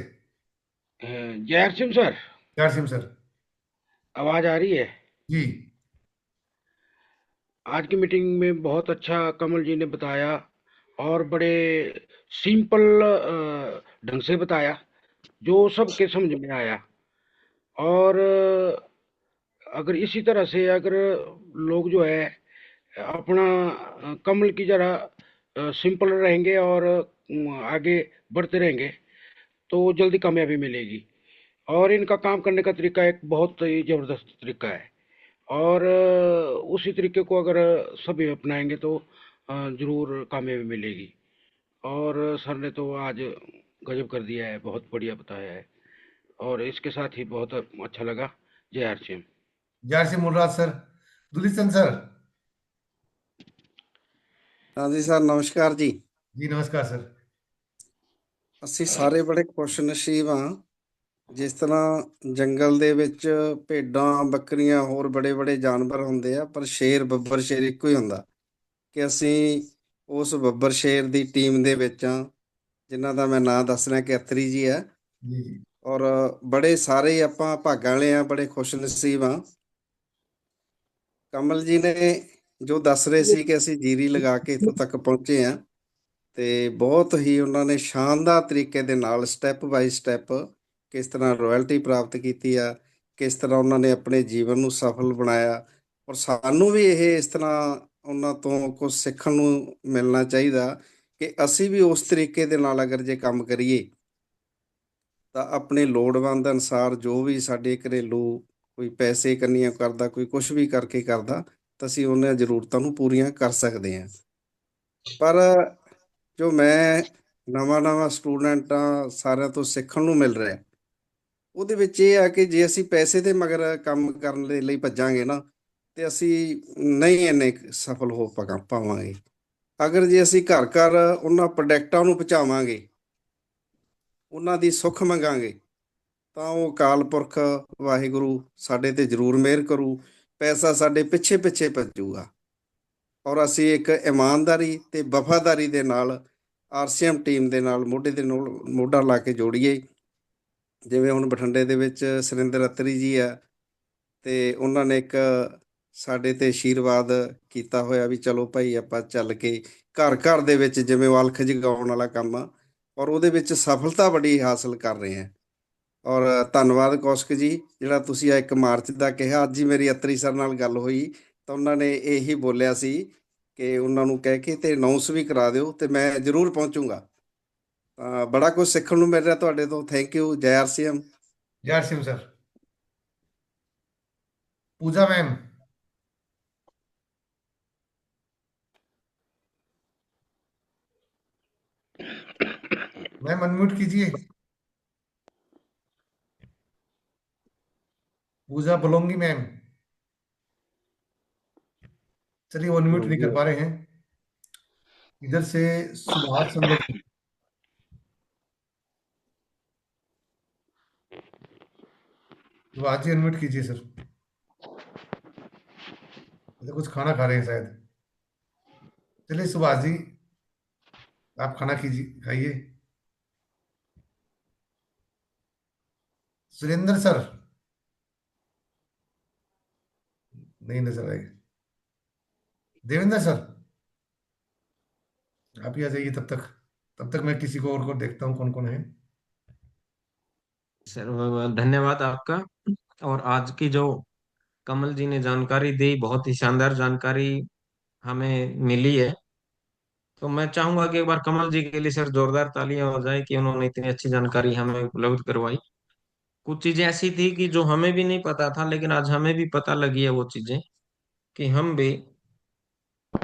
जय हरसिम सर।
जय हरसिम सर।
आवाज आ रही है?
जी।
आज की मीटिंग में बहुत अच्छा कमल जी ने बताया, और बड़े सिंपल ढंग से बताया, जो सबके समझ में आया। और अगर इसी तरह से अगर लोग जो है अपना कमल की जरा सिंपल रहेंगे और आगे बढ़ते रहेंगे, तो जल्दी कामयाबी मिलेगी। और इनका काम करने का तरीका एक बहुत ही जबरदस्त तरीका है, और उसी तरीके को अगर सभी अपनाएंगे तो जरूर कामयाबी मिलेगी। और सर ने तो आज गजब कर दिया है, बहुत बढ़िया बताया है, और इसके साथ ही बहुत अच्छा लगा। जय हरसिम।
जय हरसिम मूलराज सर। दुलीचंद सर।
हाँ जी सर, नमस्कार जी।
जी नमस्कार सर।
ਅਸੀਂ ਸਾਰੇ ਬੜੇ ਖੁਸ਼ ਨਸੀਬ ਹਾਂ। ਜਿਸ ਤਰ੍ਹਾਂ ਜੰਗਲ ਦੇ ਵਿੱਚ ਭੇਡਾਂ, ਬੱਕਰੀਆਂ, ਹੋਰ ਬੜੇ ਬੜੇ ਜਾਨਵਰ ਹੁੰਦੇ ਆ, ਪਰ ਸ਼ੇਰ, ਬੱਬਰ ਸ਼ੇਰ ਇੱਕੋ ਹੀ ਹੁੰਦਾ। ਕਿ ਅਸੀਂ ਉਸ ਬੱਬਰ ਸ਼ੇਰ ਦੀ ਟੀਮ ਦੇ ਵਿੱਚ ਆ, ਜਿਨ੍ਹਾਂ ਦਾ ਮੈਂ ਨਾਂ ਦੱਸ ਰਿਹਾ ਕਿ ਅਤਰੀ ਜੀ ਹੈ।
जी जी।
ਔਰ ਬੜੇ ਸਾਰੇ ਹੀ ਆਪਾਂ ਭਾਗਾਂ ਵਾਲੇ ਆ, ਬੜੇ ਖੁਸ਼ ਨਸੀਬ ਆ। ਕਮਲ ਜੀ ਨੇ ਜੋ ਦੱਸ ਰਹੇ ਸੀ ਕਿ ਅਸੀਂ ਜੀਰੀ ਲਗਾ ਕੇ ਇੱਥੋਂ ਤੱਕ ਪਹੁੰਚੇ ਆ, ਤੇ ਬਹੁਤ ਹੀ ਉਹਨਾਂ ਨੇ ਸ਼ਾਨਦਾਰ ਤਰੀਕੇ ਦੇ ਨਾਲ ਸਟੈਪ ਬਾਈ ਸਟੈਪ ਕਿਸ ਤਰ੍ਹਾਂ ਰਾਇਲਟੀ ਪ੍ਰਾਪਤ ਕੀਤੀ ਆ, ਕਿਸ ਤਰ੍ਹਾਂ ਉਹਨਾਂ ਨੇ ਆਪਣੇ ਜੀਵਨ ਨੂੰ ਸਫਲ ਬਣਾਇਆ। ਔਰ ਸਾਨੂੰ ਵੀ ਇਹ ਇਸ ਤਰ੍ਹਾਂ ਉਹਨਾਂ ਤੋਂ ਕੁਝ ਸਿੱਖਣ ਨੂੰ ਮਿਲਣਾ ਚਾਹੀਦਾ ਕਿ ਅਸੀਂ ਵੀ ਉਸ ਤਰੀਕੇ ਦੇ ਨਾਲ ਅਗਰ ਜੇ ਕੰਮ ਕਰੀਏ ਤਾਂ ਆਪਣੇ ਲੋੜਵੰਦ ਅਨੁਸਾਰ ਜੋ ਵੀ ਸਾਡੇ ਘਰੇਲੂ, ਕੋਈ ਪੈਸੇ ਕੰਨੀਆਂ ਕਰਦਾ, ਕੋਈ ਕੁਝ ਵੀ ਕਰਕੇ ਕਰਦਾ, ਤਾਂ ਅਸੀਂ ਉਹਨਾਂ ਜ਼ਰੂਰਤਾਂ ਨੂੰ ਪੂਰੀਆਂ ਕਰ ਸਕਦੇ ਹਾਂ। ਪਰ ਜੋ ਮੈਂ ਨਵਾਂ ਸਟੂਡੈਂਟ ਆ, ਸਾਰਿਆਂ ਤੋਂ ਸਿੱਖਣ ਨੂੰ ਮਿਲ ਰਿਹਾ, ਉਹਦੇ ਵਿੱਚ ਇਹ ਆ ਕਿ ਜੇ ਅਸੀਂ ਪੈਸੇ ਦੇ ਮਗਰ ਕੰਮ ਕਰਨ ਦੇ ਲਈ ਭੱਜਾਂਗੇ ਨਾ, ਤੇ ਅਸੀਂ ਨਹੀਂ ਇੰਨੇ ਸਫਲ ਹੋ ਪਾਵਾਂਗੇ। ਅਗਰ ਜੇ ਅਸੀਂ ਘਰ ਘਰ ਉਹਨਾਂ ਪ੍ਰੋਡਕਟਾਂ ਨੂੰ ਪਹੁੰਚਾਵਾਂਗੇ, ਉਹਨਾਂ ਦੀ ਸੁੱਖ ਮੰਗਾਂਗੇ, ਤਾਂ ਉਹ ਅਕਾਲ ਪੁਰਖ ਵਾਹਿਗੁਰੂ ਸਾਡੇ ਤੇ ਜ਼ਰੂਰ ਮਿਹਰ ਕਰੂ। ਪੈਸਾ ਸਾਡੇ ਪਿੱਛੇ ਪਿੱਛੇ ਭੱਜੂਗਾ। ਔਰ ਅਸੀਂ ਇੱਕ ਇਮਾਨਦਾਰੀ ਤੇ ਵਫਾਦਾਰੀ ਦੇ ਨਾਲ ਆਰਸੀਐਮ ਟੀਮ ਦੇ ਨਾਲ ਮੋਢੇ ਦੇ ਨਾਲ ਮੋਢਾ ਲਾ ਕੇ ਜੋੜੀਏ। ਜਿਵੇਂ ਹੁਣ ਬਠਿੰਡੇ ਦੇ ਵਿੱਚ ਸੁਰਿੰਦਰ ਅਤਰੀ ਜੀ ਆ, ਤੇ ਉਹਨਾਂ ਨੇ ਇੱਕ ਸਾਡੇ ਤੇ ਆਸ਼ੀਰਵਾਦ ਕੀਤਾ ਹੋਇਆ ਵੀ ਚਲੋ ਭਾਈ ਆਪਾਂ ਚੱਲ ਕੇ ਘਰ ਘਰ ਦੇ ਵਿੱਚ ਜਿਵੇਂ ਉਹ ਅਲਖ ਜਗਾਉਣ ਵਾਲਾ ਕੰਮ ਆ, ਔਰ ਉਹਦੇ ਵਿੱਚ ਸਫਲਤਾ ਬੜੀ ਹਾਸਲ ਕਰ ਰਹੇ ਆ। ਔਰ ਧੰਨਵਾਦ ਕੌਸ਼ਿਕ ਜੀ, ਜਿਹੜਾ ਤੁਸੀਂ ਆ 1 ਮਾਰਚ ਦਾ ਕਿਹਾ। ਅੱਜ ਹੀ ਮੇਰੀ ਅਤਰੀ ਸਰ ਨਾਲ ਗੱਲ ਹੋਈ ਤਾਂ ਉਹਨਾਂ ਨੇ ਇਹੀ ਬੋਲਿਆ ਸੀ ਕਿ ਉਹਨਾਂ ਨੂੰ ਕਹਿ ਕੇ ਤੇ ਅਨਾਉਂਸ ਵੀ ਕਰਾ ਦਿਓ, ਤੇ ਮੈਂ ਜ਼ਰੂਰ ਪਹੁੰਚੂੰਗਾ। ਤਾਂ ਬੜਾ ਕੁਝ ਸਿੱਖਣ ਨੂੰ ਮਿਲ ਰਿਹਾ ਤੁਹਾਡੇ ਤੋਂ। Thank you. ਜੈ ਆਰਸੀਐਮ।
जय हरसिम सर। पूजा मैम। मैम अनम्यूट कीजिए। पूजा बोलोंगी मैम। चलिए वो अनम्यूट नहीं कर पा रहे हैं। इधर से सुभाष चंद्र जी। सुभाष जी अनम्यूट कीजिए सर। ये तो कुछ खाना खा रहे हैं शायद। चलिए सुभाष जी, आप खाना कीजिए, खाइए। सुरेंद्र सर नहीं नजर आएगा। देवेंद्र सर आप ही आ जाइए तब तक मैं किसी को और को देखता हूँ कौन कौन है।
सर धन्यवाद आपका। और आज की जो कमल जी ने जानकारी दी, बहुत ही शानदार जानकारी हमें मिली है। तो मैं चाहूंगा कि एक बार कमल जी के लिए सर जोरदार तालियां हो जाए कि उन्होंने इतनी अच्छी जानकारी हमें उपलब्ध करवाई। कुछ चीजें ऐसी थी कि जो हमें भी नहीं पता था, लेकिन आज हमें भी पता लगी है वो चीजें, कि हम भी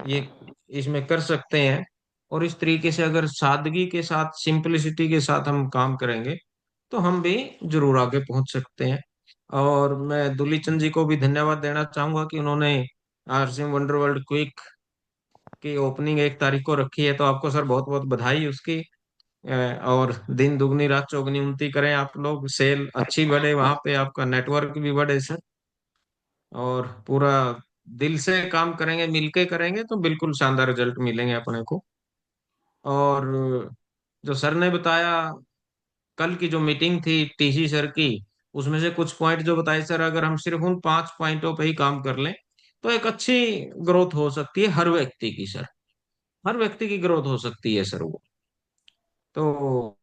ये इसमें कर सकते हैं। और इस तरीके से अगर सादगी के साथ, सिंपलिसिटी के साथ हम काम करेंगे तो हम भी जरूर आगे पहुंच सकते हैं। और मैं दुलीचंद जी को भी धन्यवाद देना चाहूंगा कि उन्होंने आरसीएम वंडर वर्ल्ड क्विक की ओपनिंग 1 तारीख को रखी है, तो आपको सर बहुत बहुत बधाई उसकी। और दिन दुगनी रात चौगनी उनती करें आप लोग, सेल अच्छी बढ़े, वहां पे आपका नेटवर्क भी बढ़े सर। और पूरा दिल से काम करेंगे, मिलके करेंगे तो बिल्कुल शानदार रिजल्ट मिलेंगे अपने को। और जो सर ने बताया, कल की जो मीटिंग थी टीसी सर की, उसमें से कुछ पॉइंट जो बताए सर, अगर हम सिर्फ उन 5 पॉइंटों पे ही काम कर लें तो एक अच्छी ग्रोथ हो सकती है हर व्यक्ति की सर। हर व्यक्ति की ग्रोथ हो सकती है सर वो। तो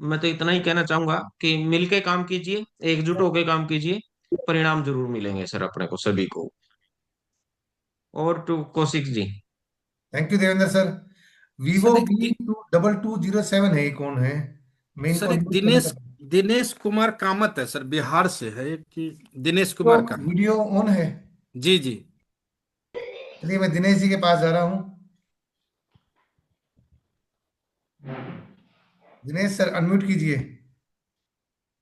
मैं तो इतना ही कहना चाहूंगा कि मिलके काम कीजिए, एकजुट होकर काम कीजिए, परिणाम जरूर मिलेंगे सर अपने को सभी को। और to Kaushik ji.
Thank you Devendra sir. Vivo
sir
V 2207 है, ये कौन है? मैं इनको
सर एक
अनम्यूट करने
दिनेश
का।
दिनेश कुमार कामत है सर, बिहार से है एक कि दिनेश
तो
कुमार कामत।
वीडियो ऑन है?
जी जी।
चलिए मैं दिनेश जी के पास जा रहा हूँ। दिनेश सर अनम्यूट कीजिए।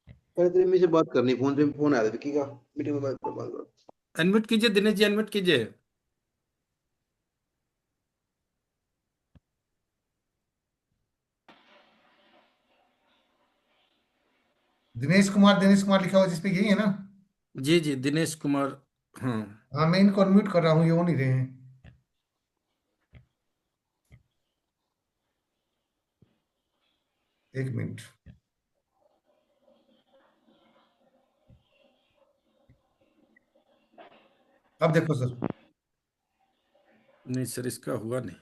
पहले तेरे में से बात करनी, फोन पे फोन आया था विक्की का, मीटिंग में बात करो।
अनम्यूट कीजिए दिनेश जी, अनम्यूट कीजिए।
दिनेश कुमार लिखा हुआ जिसपे, यही है ना?
जी जी, दिनेश कुमार। हाँ।
हाँ, मैं इनको अनम्यूट कर रहा हूँ, ये हो नहीं रहे हैं। 1 मिनट। अब देखो सर।
नहीं सर, इसका हुआ नहीं।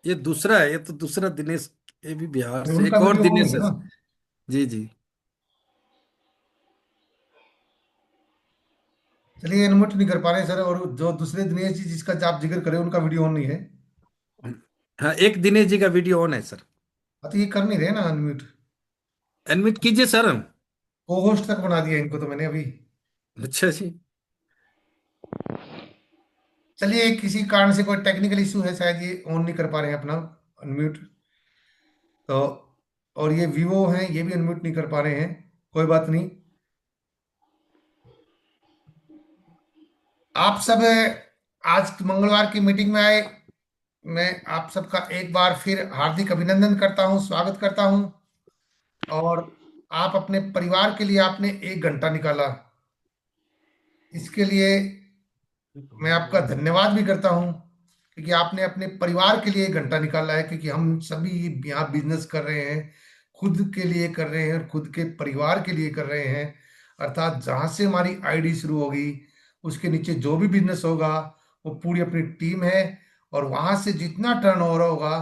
ये दूसरा है, ये तो दूसरा दिनेश, ये भी बिहार
अरे
से
उनका
एक और
वीडियो ऑन नहीं
दिनेश
है
है
ना?
सर। जी जी।
चलिए अनम्यूट नहीं कर पा रहे हैं सर, और जो दूसरे दिनेश जी जिसका आप जिक्र करें उनका वीडियो ऑन नहीं है।
हाँ, एक दिनेश जी का वीडियो ऑन है सर।
हाँ, तो ये कर नहीं रहे ना अनम्यूट।
अनम्यूट कीजिए सर।
को होस्ट तक बना दिया इनको तो मैंने अभी।
अच्छा जी।
चलिए किसी कारण से कोई टेक्निकल इशू है, शायद ये ऑन नहीं कर पा रहे हैं अपना अनम्यूट। तो और ये वीवो हैं, ये भी अनम्यूट नहीं कर पा रहे हैं। कोई बात नहीं। आप सब आज मंगलवार की मीटिंग में आए, मैं आप सबका एक बार फिर हार्दिक अभिनंदन करता हूं, स्वागत करता हूं। और आप अपने परिवार के लिए आपने 1 घंटा निकाला, इसके लिए मैं आपका धन्यवाद भी करता हूं, क्योंकि आपने अपने परिवार के लिए 1 घंटा निकाला है। क्योंकि हम सभी यहाँ बिजनेस कर रहे हैं, खुद के लिए कर रहे हैं और खुद के परिवार के लिए कर रहे हैं। अर्थात जहां से हमारी आईडी शुरू होगी, उसके नीचे जो भी बिजनेस होगा वो पूरी अपनी टीम है। और वहां से जितना टर्नओवर होगा,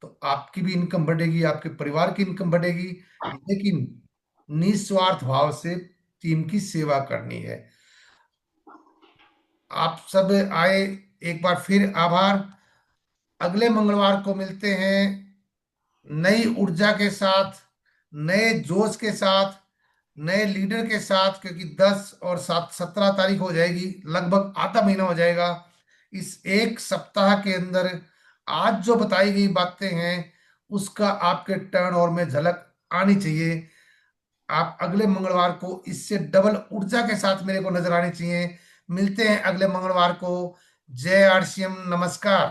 तो आपकी भी इनकम बढ़ेगी, आपके परिवार की इनकम बढ़ेगी। लेकिन निस्वार्थ भाव से टीम की सेवा करनी है। आप सब आए, एक बार फिर आभार। अगले मंगलवार को मिलते हैं नई ऊर्जा के साथ, नए जोश के साथ, नए लीडर के साथ। क्योंकि 10 और 7 17 तारीख हो जाएगी, लगभग आधा महीना हो जाएगा। इस एक सप्ताह के अंदर आज जो बताई गई बातें हैं, उसका आपके टर्न ओवर में झलक आनी चाहिए। आप अगले मंगलवार को इससे डबल ऊर्जा के साथ मेरे को नजर आनी चाहिए। मिलते हैं अगले मंगलवार को। जय आरसीएम, नमस्कार।